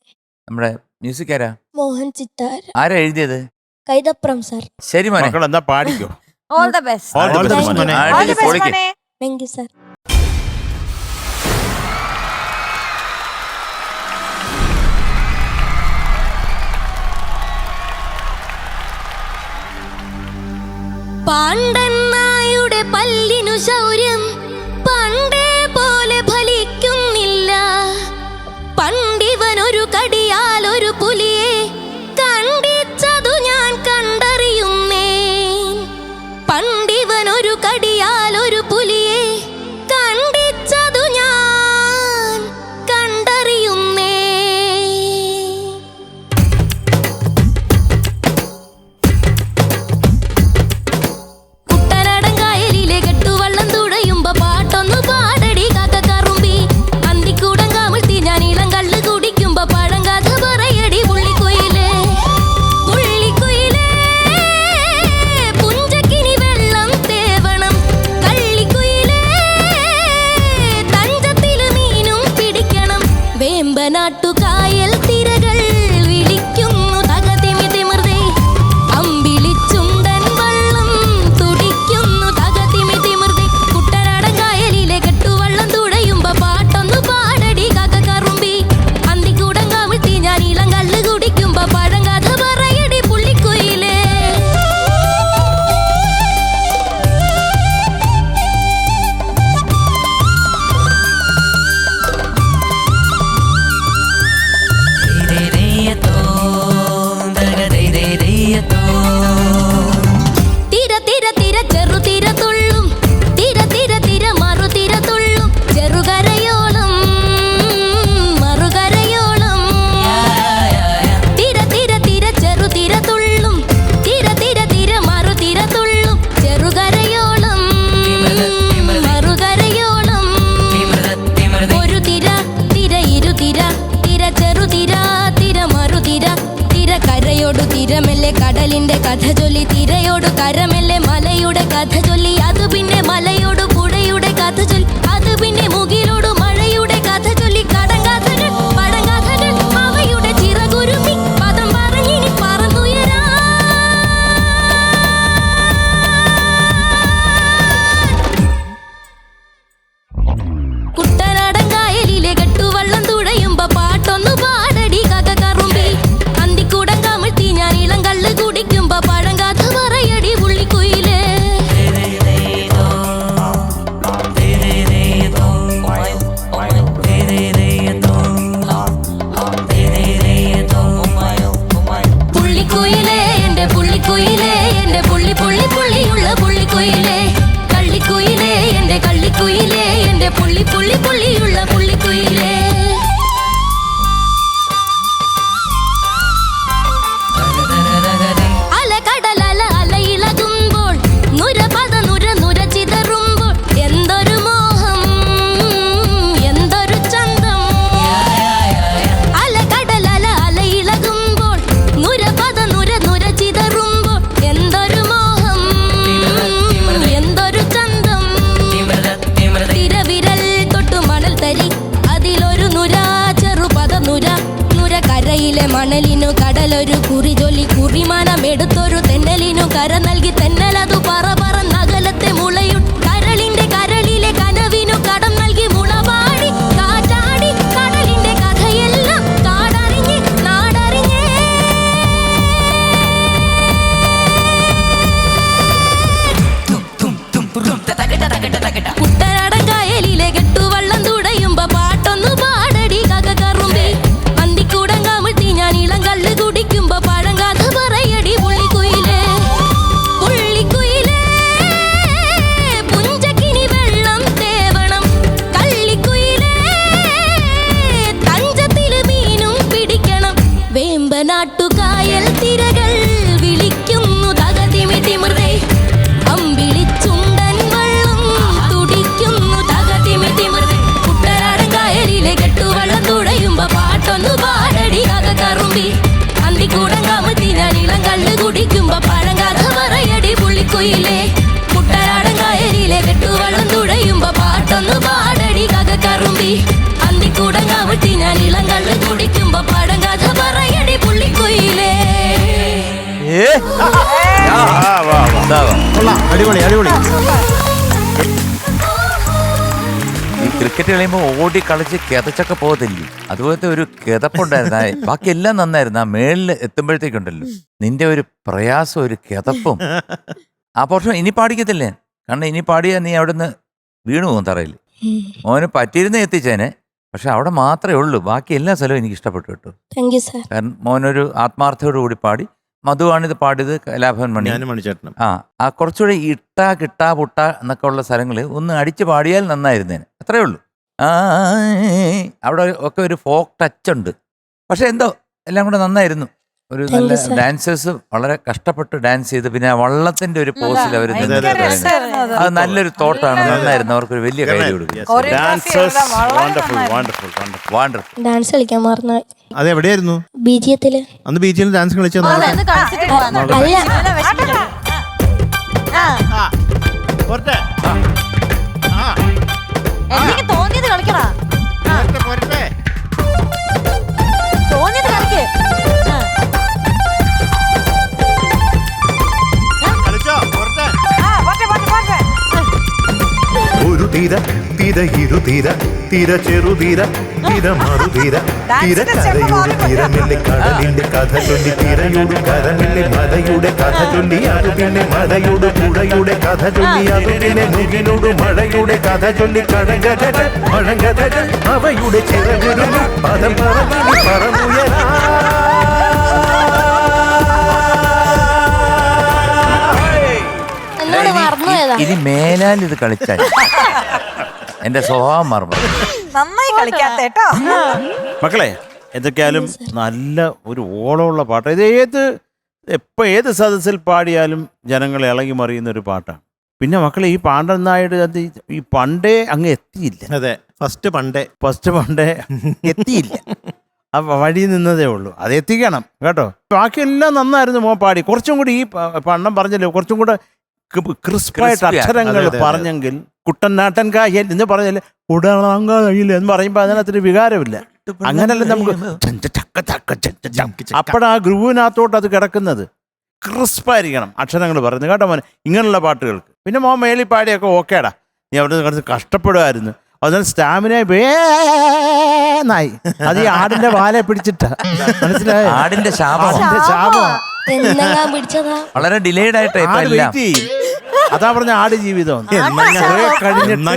നമ്മുടെ മ്യൂസിക് ആരാ? മോഹൻ ചിത്താര. ആരാ എഴുതിയത്? കൈതപ്രം സാർ. ശരി മോനെ, മക്കൾ എന്താ പാടിക്കോ. All the best. All the best, മോനെ. ഓൾ ദ ബെസ്റ്റ് പൊളിക്ക്. മോനെ. Thank you sir. പാണ്ഡന്നായുടെ പല്ലിനു ശൗര്യം പണ്ടേ പോലെ ഫലിക്കുന്നില്ല. പണ്ടിവനൊരു കടിയാൽ ഒരു പുലിയെ കണ്ടിച്ചതു ഞാൻ കണ്ടറിയുന്നേ. പണ്ടിവനൊരു കടിയാൽ ഒരു പുലിയെ കണ്ടിച്ചതു ഞാൻ കണ്ടറിയുന്നേ. കുട്ടനാടൻ കായലിലെ കെട്ടുവള്ളം തുഴയുമ്പോ പാട്ടൊന്നു പാടടി കാക്കക്കറുമ്പി. അന്തിക്കൂടം കാമിഴ്ത്തി ഞാൻ ഇളം കള്ള് കുടിക്കുമ്പോ പഴങ്കാഥ പറയടി പുള്ളിക്കുയിലേ. പുള്ളിക്കുയിലേ പുഞ്ചക്കിനി വെള്ളം തേവണം. കള്ളിക്കുയിലേ തഞ്ചത്തില് മീനും പിടിക്കണം. വേമ്പനാട്ടു കായൽ തിരകൾ വിളിക്കുന്നു തകതിമി തിമിർതേ. അമ്പിളിച്ചുണ്ടൻ വള്ളം തുടിക്കുന്നു തകതിമി തിമിർതേ. കുട്ടനാടൻ കായലിലെ കെട്ടുവള്ളം തുഴയുമ്പോ പാട്ടൊന്നു പാടടി കാക്കക്കറുമ്പി. അന്തിക്കൂടം കാമിഴ്ത്തി ഞാൻ ഇളം കള്ള് കുടിക്കുമ്പോ പഴങ്കാഥ പറയടി പുള്ളിക്കുയിലേ. തിര തിര തിര ചെറുതിര തുള്ളും. തിര തിര തിര മറുതിര തുള്ളും. ചെറുകരയോളം മറുകരയോളം. തിര തിര തിര ചെറുതിര തുള്ളും. തിര തിര തിര മറുതിര തുള്ളും. ചെറുകരയോളം മറുകരയോളം. ഒരു തിര തിര ഇരുതിര തിര ചെറുതിര തിര മറുതിര. തിര കരയോടു തിരമെല്ലെ കടലിന്റെ കഥ ചൊല്ലി. തിരയോടു കരമെല്ലെ മലയുടെ കഥ ചൊല്ലി. അത് പിന്നെ മലയോടു പുഴയുടെ കഥ ചൊല്ലി. അത് പിന്നെ മുകിലോടു മഴയുടെ കഥ ചൊല്ലി. കടങ്കാഥകൾ പഴങ്കാഥകൾ അവയുടെ ചിറകുരുമി പദം പറഞ്ഞിനി പറന്നുയരാ. കുട്ടനാടൻ കായലിലെ കെട്ടുവള്ളം തുഴയുമ്പോ പാട്ടൊന്നു പാടടി കാക്കക്കറുമ്പി. അന്തിക്കൂടം കാമിഴ്ത്തി ഞാൻ ഇളം കള്ള് കുടിക്കുമ്പോ പഴങ്കാഥ പറയടി പുള്ളിക്കുയിലേ. പുള്ളിക്കുയിലേ എന്റെ പുള്ളിക്കുയിലേ എന്റെ പുള്ളി പുള്ളി പുള്ളിയുള്ള പുള്ളിക്കുയിലേ. കള്ളിക്കുയിലേ എന്റെ കള്ളിക്കുയിലേ എന്റെ പുള്ളി പുള്ളി പുള്ളിയുള്ള പുള്ളിക്കുയിലേ. അലകടലല അലയിളകുമ്പോൾ നുരപദ നുര നുര ചിതറുമ്പോൾ എന്തൊരു മോഹം എന്തൊരു ചന്തം. അലകടലല അലയിളകുമ്പോൾ നുരപദ നുര നുര ചിതറുമ്പോൾ എന്തൊരു മോഹം എന്തൊരു ചന്തം. തിരവിരൽ തൊട്ടു മണൽ തരി അതിലൊരു നുര ചെറുപദ നുര. നുര കരയിലെ മണലിനു കടലൊരു കുറി ചൊല്ലി. കുറിമാനം എടുത്തൊരു തെന്നലിനു കര നൽകി. തെന്നലതു പറ പറന്നകലത്തെ മുളയും. കരളിന്റെ കരളിലെ കനവിനു കടം നൽകി. മുളപാടി കാറ്റാടി കടലിന്റെ കഥയെല്ലാം കാടറിഞ്ഞ് നാടറിഞ്ഞേ. കുട്ടനാടൻ കായലിലെ കെട്ടുവള്ളം തുഴയുമ്പോ പാട്ടൊന്നു പാടടി കാക്കക്കറുമ്പി. അന്തിക്കൂടം കാമിഴ്ത്തി ഞാൻ ഇളം കള്ള് കുടിക്കുമ്പോ പഴങ്കാഥ പറയടി പുള്ളിക്കുയിലേ. വെമ്പനാട്ടുകായൽ തിരകൾ വിളിക്കുന്നു തകതിമിതിമൃതേ അമ്പിളിച്ചുണ്ടൻ വള്ളം തുടിക്കുന്നു തകതിമിതിമൃതേ കുട്ടനാടൻ കായലിലെ കെട്ടുവള്ളം തുഴയുമ്പോ പാട്ടൊന്നു പാടടി കറുമ്പി അന്തിക്കൂടം കമത്തി ഞാൻ ഇളം കള്ള് കുടിക്കുമ്പോ പഴങ്കഥ പറയടി പുള്ളിക്കുയിലേ കുട്ടനാടൻ കായലിലെ കെട്ടുവള്ളം തുഴയുമ്പോ പാട്ടൊന്നു പാടടി കറുമ്പി അന്തിക്കൂടം കമത്തി ഞാൻ ഇളം കള്ള് കുടിക്കുമ്പോ പഴങ്കഥ പറയടി പുള്ളിക്കുയിലേ. കൊള്ളാം, അടിപൊളി അടിപൊളി. ഈ ക്രിക്കറ്റ് കളിയുമ്പോൾ ഓടി കളിച്ച് കിതച്ചൊക്കെ പോകത്തില്ലേ, അതുപോലത്തെ ഒരു കിതപ്പുണ്ടായിരുന്ന. ബാക്കി എല്ലാം നന്നായിരുന്നു. ആ മേളിൽ എത്തുമ്പോഴത്തേക്കുണ്ടല്ലോ നിന്റെ ഒരു പ്രയാസം, ഒരു കിതപ്പും. ആ പോർഷൻ ഇനി പാടിക്കത്തില്ലേ, കാരണം ഇനി പാടിയാൽ നീ അവിടെ നിന്ന് വീണു പോകും തറയിൽ. മോന് പറ്റിയിരുന്ന് എത്തിച്ചേനെ, പക്ഷെ അവിടെ മാത്രമേ ഉള്ളൂ. ബാക്കി എല്ലാ സ്ഥലവും എനിക്ക് ഇഷ്ടപ്പെട്ടു കേട്ടോ. Thank you sir. കാരണം മോനൊരു ആത്മാർത്ഥയോടു കൂടി പാടി. മധുവാണിത് പാടിയത്, കലാഭവൻ മണി. ഞാനും മണിച്ചേട്ടനും. ആ കുറച്ചുകൂടി ഇട്ട കിട്ടാ പുട്ട എന്നൊക്കെ ഉള്ള സ്ഥലങ്ങൾ ഒന്ന് അടിച്ച് പാടിയാൽ നന്നായിരുന്നേനെ, അത്രേ ഉള്ളൂ. അവിടെ ഒക്കെ ഒരു ഫോക്ക് ടച്ച് ഉണ്ട്. പക്ഷെ എന്തോ എല്ലാം കൂടെ നന്നായിരുന്നു. ഒരു നല്ല ഡാൻസേഴ്സ് വളരെ കഷ്ടപ്പെട്ട് ഡാൻസ് ചെയ്ത്, പിന്നെ ആ വള്ളത്തിന്റെ ഒരു പോസിൽ അവർ അത് നല്ലൊരു തോട്ടാണ്. നന്നായിരുന്നു. അവർക്കൊരു വലിയ കൈ കൊടുക്കും. ഡാൻസ് കളിക്കാൻ മറന്നു. അത് എവിടെയായിരുന്നു? ബീജിയത്തില്. അന്ന് ബീച്ചിൽ ഡാൻസ് കളിച്ചത്. എനിക്ക് തോന്നിയത് കളിക്കടാ, തോന്നിയത് കളിക്ക്. ഒരു തീര തീര ഇരുതീര തീര ചെറുതീര തീര മറുതീര തീര കരയുടെ തീരമില്ലേ കടലിന്റെ കഥ ചൊല്ലി തിരയുടെ കരമില്ലേ മലയുടെ കഥ ചൊല്ലി അത് പിന്നെ മലയുടെ പുഴയുടെ കഥ ചൊല്ലി അത് പിന്നെ മുകിലോട് മഴയുടെ കഥ ചൊല്ലി കടങ്കഥകൾ മഴങ്കഥകൾ അവയുടെ ചിറകുകൾ പദം പറഞ്ഞി പറന്നുയരാ. ഇനി മേലാൽ ഇത് കളിച്ചാൽ എന്റെ സ്വഭാവം മറന്നു. നന്നായി കളിക്കാത്തേട്ടോ. മക്കളെ, എന്തൊക്കെയാലും നല്ല ഒരു ഓളമുള്ള പാട്ട്. ഇത് ഏത് സദസ്സിൽ പാടിയാലും ജനങ്ങൾ ഇളകി മറിയുന്ന ഒരു പാട്ടാണ്. പിന്നെ മക്കളെ, ഈ പാണ്ടെന്നായിട്ട് അത് ഈ പണ്ടേ അങ്ങ് എത്തിയില്ല. അതെ, ഫസ്റ്റ് പണ്ടേ എത്തിയില്ല. ആ വഴി നിന്നതേ ഉള്ളൂ. അത് എത്തിക്കണം കേട്ടോ. ബാക്കിയെല്ലാം നന്നായിരുന്നു മോ പാടി. കുറച്ചും കൂടി ഈ പണ്ണം പറഞ്ഞല്ലോ, കുറച്ചും കൂടെ ക്രിസ്പായിട്ട് അക്ഷരങ്ങൾ പറഞ്ഞെങ്കിൽ, കുട്ടനാട്ടൻ കായൽ എന്ന് പറഞ്ഞാൽ കുടനാങ്കായൽ എന്ന് പറയുമ്പോൾ അതിനകത്തൊരു വികാരമില്ല. അങ്ങനല്ല നമുക്ക് അപ്പോഴാ ഗ്രൂവിനകത്തോട്ട് അത് കിടക്കുന്നത്. ക്രിസ്പായിരിക്കണം അക്ഷരങ്ങൾ പറയുന്നത് കേട്ടോ മോനെ, ഇങ്ങനെയുള്ള പാട്ടുകൾക്ക്. പിന്നെ മോൻ മേളി പാടിയൊക്കെ ഓക്കേടാ, നീ അവിടെ കിടന്ന് കഷ്ടപ്പെടുമായിരുന്നു. അതുകൊണ്ട് സ്റ്റാമിന വേന്നായി. അത് ഈ ആടിന്റെ വാലെ പിടിച്ചിട്ടാ, മനസ്സിലായോ? ആടിന്റെ ശാപം പിടിച്ചതാ. വളരെ ഡിലേഡ് ആയിട്ട് ആട് വെയിറ്റ് ചെയ്യും. അതാ പറഞ്ഞ ആട് ജീവിതം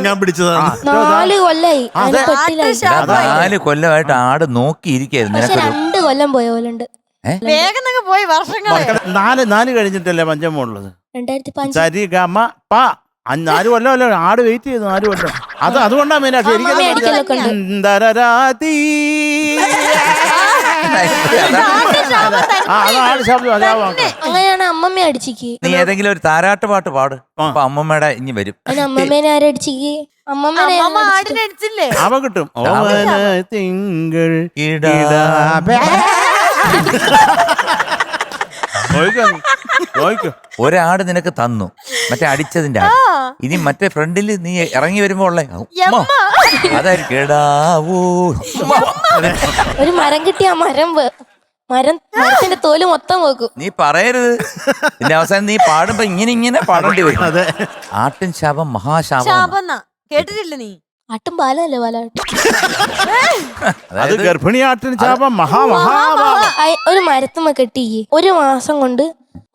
ഞാൻ പിടിച്ചതാണ്. 4 കൊല്ലായി. 4 കൊല്ലമായിട്ട് ആട് നോക്കിയിരിക്കായിരുന്നു. 2 കൊല്ലം പോയ പോലുണ്ട്. വേഗം പോയി വർഷങ്ങൾ 4 കഴിഞ്ഞിട്ടല്ലേ പഞ്ചമ ഉള്ളത്. 2005. സരി ഗമ പ 4 കൊല്ലമല്ല ആട് വെയിറ്റ് ചെയ്തു. 4 കൊല്ലം. അതുകൊണ്ടാ മീനാക്ഷി അങ്ങനെയാണ് അമ്മമ്മ അടിച്ചിക്ക്. നീ ഏതെങ്കിലും ഒരു താരാട്ട് പാട്ട് പാട്, അപ്പൊ അമ്മമ്മയുടെ ഇനി വരും. അമ്മമ്മേനെ ആരടിച്ചിക്ക്? അമ്മമ്മനെ അടിച്ചില്ലേ? അവ കിട്ടും. തിങ്കൾ ഒരാട് നിനക്ക് തന്നു, മറ്റേ അടിച്ചതിന്റെ ആട്. ഇനി മറ്റേ ഫ്രണ്ടിൽ നീ ഇറങ്ങി വരുമ്പോ ഉള്ളേ അതായിരിക്കും. ഒരു മരം കിട്ടിയ മരത്തിന്റെ തോല് മൊത്തം വെക്കും. നീ പറയരുത്. പിന്നെ അവസാനം നീ പാടുമ്പോ ഇങ്ങനെ പാടേണ്ടി വരും. അതെ, ആട്ടിൻ ശാപം മഹാശാപം. കേട്ടിട്ടില്ല നീ? ആട്ടും പാലല്ലേ പാലാട്ടും. അത് ഗർഭിണി ആട്ടിൻ ശാപം ഒരു മരത്തുമ്മ കെട്ടിക്ക് 1 മാസം കൊണ്ട്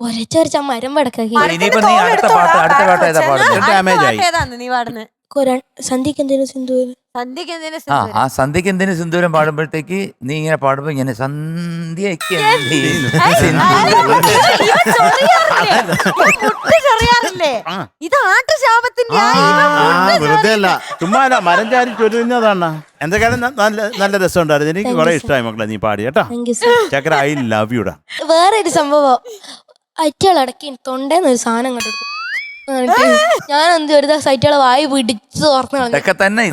ഒരച്ച മരം വടക്കാക്കി. ഇനിയിപ്പോ നീ അടുത്ത പാട്ട് ഏതാ പാടുന്നത്? ഡാമേജ് ആയി. നീ പാടുന്നത് സന്ധ്യക്ക് എന്തിനു സിന്ദൂരം. ആ സന്ധ്യക്ക് എന്തിനു സിന്ദൂരം പാടുമ്പോഴത്തേക്ക് നീ ഇങ്ങനെ പാടുമ്പോ ഇങ്ങനെ സന്ധ്യക്ക് അല്ലേ? ഇത് ആട്ടുശാപത്തിന്റെ വെറുതെ അല്ല. ചുമ്മാ അല്ല, മരം ചാരി ചൊരിഞ്ഞതാണ്. എന്തൊക്കെയാണ് നല്ല രസമുണ്ടായിരുന്നു. എനിക്ക് കുറെ ഇഷ്ടമായി മക്കളെ നീ പാടി കേട്ടോ. Thank you sir. ചക്കര ഐ ലവ് യുടാ. വേറെ ഒരു സംഭവം, അറ്റകളടക്കി തൊണ്ടേന്ന് ഒരു സാധനം കണ്ടെടുക്കും. ഞാൻ എന്ത് ഒരു ദിവസം അറ്റകളെ വായി പിടിച്ച് തുറന്നു കളഞ്ഞു. ഇതൊക്കെ തന്നെ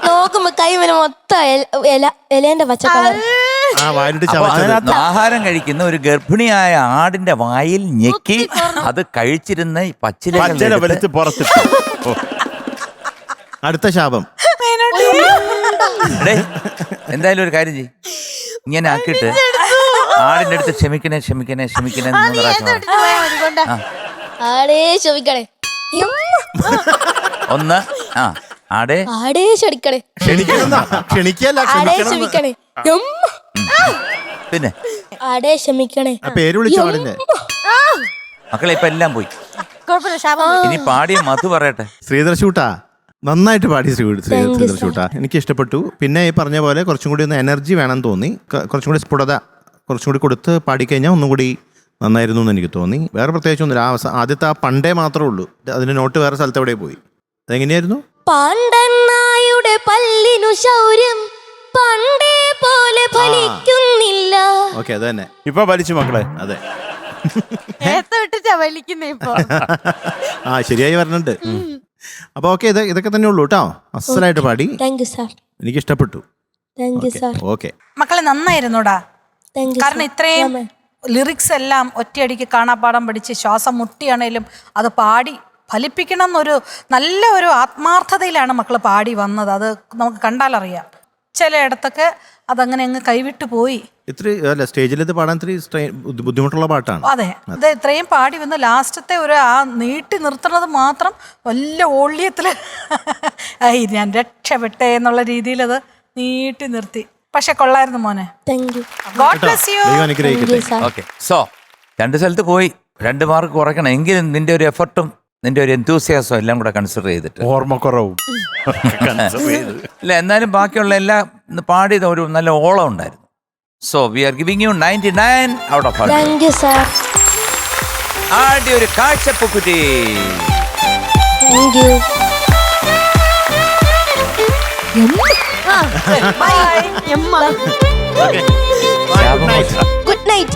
നോക്കുമ്പോ കൈ വരെ മൊത്തം ഇലേന്റെ പച്ചക്കളർ. അതിനകത്ത് ആഹാരം കഴിക്കുന്ന ഒരു ഗർഭിണിയായ ആടിന്റെ വായിൽ ഞെക്കി അത് കഴിച്ചിരുന്ന ഈ പച്ചില വലിച്ച് പുറത്തിട്ടു. അടുത്ത ശാപം. എന്തായാലും ഒരു കാര്യം ചെയ്യ്, ഇങ്ങനെ ആക്കിയിട്ട് ആടിന്റെ അടുത്ത് ക്ഷമിക്കണേ എന്ന് പ്രാവശ്യം ആടേ ക്ഷമിക്കണേ, ഒന്ന് ആടേ ആടേ ക്ഷണിക്കണേ, ക്ഷണിക്കല്ല, ആടേ ക്ഷമിക്കണേ, പിന്നെ ആടേ ക്ഷമിക്കണേ. പേര് വിളിച്ച ആടിന്റെ. മക്കളെ ഇപ്പൊ എല്ലാം പോയി. കുഴപ്പമില്ല, ശാപം ഇനി പാടിയ മധു പറയട്ടെ. ശ്രീധർ ഷൂട്ടാ നന്നായിട്ട് പാടി. ശ്രീധർ ഷൂട്ടാ എനിക്ക് ഇഷ്ടപ്പെട്ടു. പിന്നെ ഈ പറഞ്ഞ പോലെ കുറച്ചും കൂടി ഒന്ന് എനർജി വേണം തോന്നി. കുറച്ചും കൂടി സ്ഫുടത കുറച്ചും കൂടി കൊടുത്ത് പാടിക്കഴിഞ്ഞാൽ ഒന്നും കൂടി നന്നായിരുന്നു എന്ന് എനിക്ക് തോന്നി. വേറെ പ്രത്യേകിച്ച് ഒന്നുമില്ല. ആദ്യത്തെ ആ പണ്ടേ മാത്രമേ ഉള്ളൂ. അതിന്റെ നോട്ട് വേറെ സ്ഥലത്ത് എവിടെ പോയി? അതെങ്ങനെയായിരുന്നു? പാണ്ടനായുടെ പല്ലിനു ശൗര്യം പണ്ടേ പോലെ ഫലിക്കുന്നില്ല. ഓക്കെ, അത് തന്നെ. ഇപ്പൊ വലിച്ചു മക്കളെ. അതെ, വിട്ടിട്ടാ വലിക്കുന്നേ ഇപ്പൊ. ശരിയായി വരണുണ്ട്. അപ്പൊ ഓക്കെ, ഇതൊക്കെ തന്നെ ഉള്ളൂ കേട്ടോ. അസലായിട്ട് പാടി. Thank you sir. എനിക്ക് ഇഷ്ടപ്പെട്ടു. Thank you sir. ഓക്കെ മക്കളെ നന്നായിരുന്നോടാ. Thank you. കാരണം ഇത്രയും ലിറിക്സ് എല്ലാം ഒറ്റയടിക്ക് കാണാപ്പാടം പഠിച്ച് ശ്വാസം മുട്ടിയാണേലും അത് പാടി ഫലിപ്പിക്കണം എന്നൊരു നല്ല ഒരു ആത്മാർത്ഥതയിലാണ് മക്കൾ പാടി വന്നത്. അത് നമുക്ക് കണ്ടാലറിയാം. ചിലയിടത്തൊക്കെ അതങ്ങനെ അങ്ങ് കൈവിട്ടു പോയി. അല്ല, സ്റ്റേജിൽ ഇത് പാടാൻ ബുദ്ധിമുട്ടുള്ള പാട്ടാണ്. അതെ, ഇത് ഇത്രയും പാടി വന്ന് ലാസ്റ്റത്തെ ഒരു ആ നീട്ടി നിർത്തുന്നത് മാത്രം വലിയ ഓള്യത്തില് ഞാൻ രക്ഷപ്പെട്ടെ എന്നുള്ള രീതിയിൽ അത് നീട്ടി നിർത്തി. പക്ഷെ കൊള്ളായിരുന്നു മോനെ. Thank U. God bless U. ദൈവം അനുഗ്രഹിക്കട്ടെ. ഓക്കെ, സോ 2 സ്ഥലത്ത് പോയി 2 മാർക്ക് കുറയ്ക്കണം. എങ്കിലും നിന്റെ ഒരു എഫർട്ടും നിന്റെ ഒരു എന്തൂസിയാസം എല്ലാം കൂടെ കൺസിഡർ ചെയ്തിട്ട്, ഓർമ്മക്കുറവും അല്ല എന്നാലും ബാക്കിയുള്ള എല്ലാം പാടിയത് ഒരു നല്ല ഓളം ഉണ്ടായിരുന്നു. So we are giving you 99 out of 100. Thank you sir. ആദ്യ ഒരു കാഴ്ചപ്പുക്കുറ്റി. Thank you. Good night.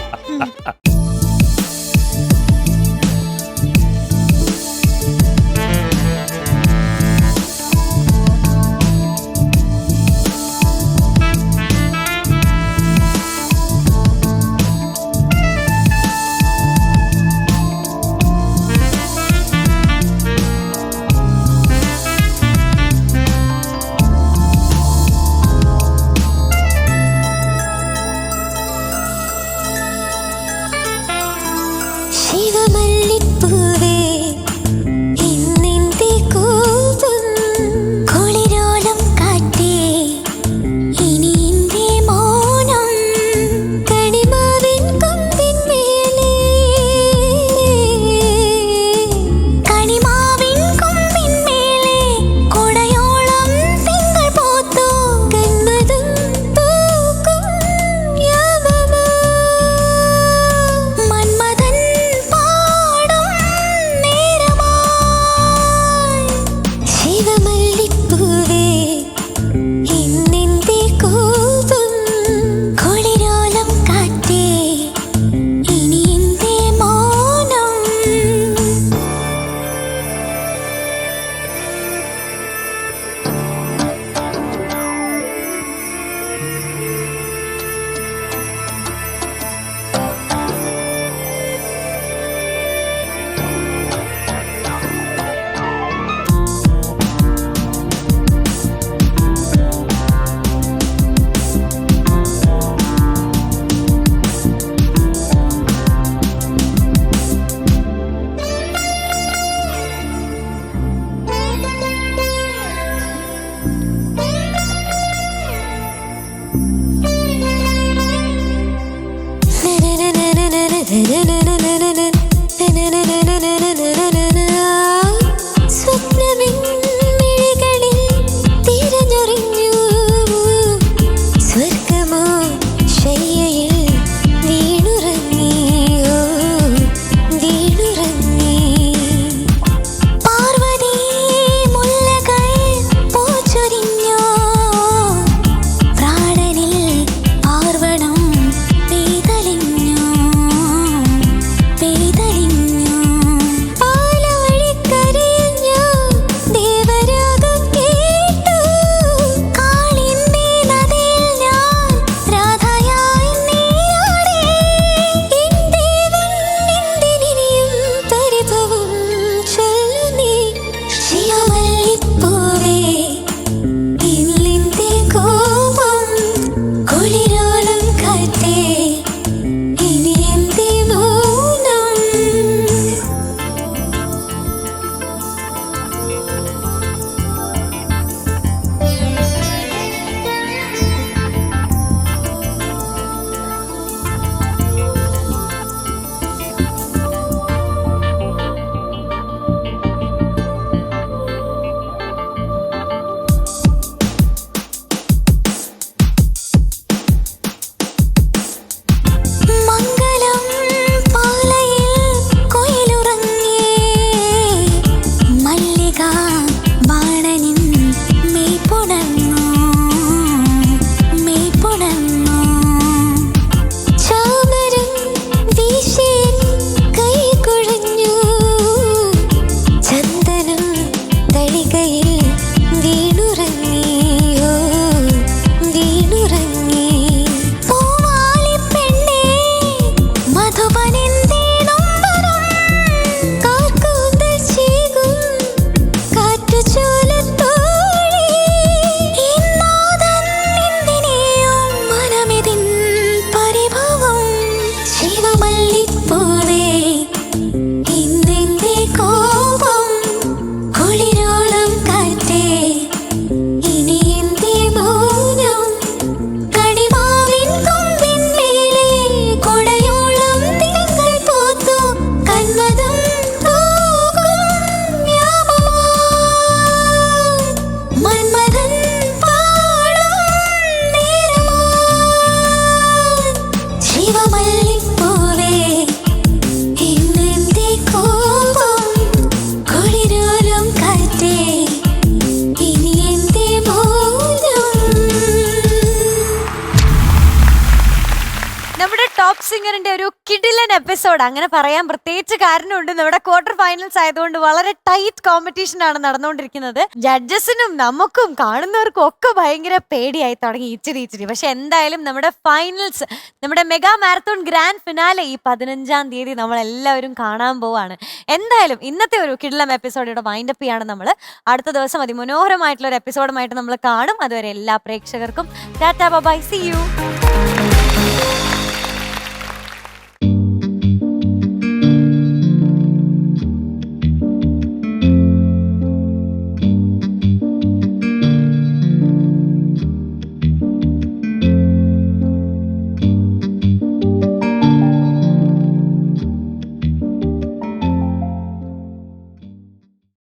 Top സിംഗറിന്റെ ഒരു കിടിലൻ എപ്പിസോഡ് അങ്ങനെ പറയാൻ പ്രത്യേകിച്ച് കാരണമുണ്ട്. നമ്മുടെ ക്വാർട്ടർ ഫൈനൽസ് ആയതുകൊണ്ട് വളരെ ടൈറ്റ് കോമ്പറ്റീഷൻ ആണ് നടന്നുകൊണ്ടിരിക്കുന്നത്. ജഡ്ജസിനും നമുക്കും കാണുന്നവർക്കും ഒക്കെ ഭയങ്കര പേടിയായി തുടങ്ങി ഇച്ചിരി. പക്ഷെ എന്തായാലും നമ്മുടെ ഫൈനൽസ്, നമ്മുടെ മെഗാ മാരത്തോൺ ഗ്രാൻഡ് ഫിനാലെ ഈ 15-ാം തീയതി നമ്മൾ എല്ലാവരും കാണാൻ പോവാണ്. എന്തായാലും ഇന്നത്തെ ഒരു കിടിലം എപ്പിസോഡ് വൈൻഡപ്പ് ചെയ്യാണ് നമ്മൾ. അടുത്ത ദിവസം അതിമനോഹരമായിട്ടുള്ള ഒരു എപ്പിസോഡുമായിട്ട് നമ്മൾ കാണും. അതുവരെ എല്ലാ പ്രേക്ഷകർക്കും ടാറ്റാ ബൈ, സീ യു.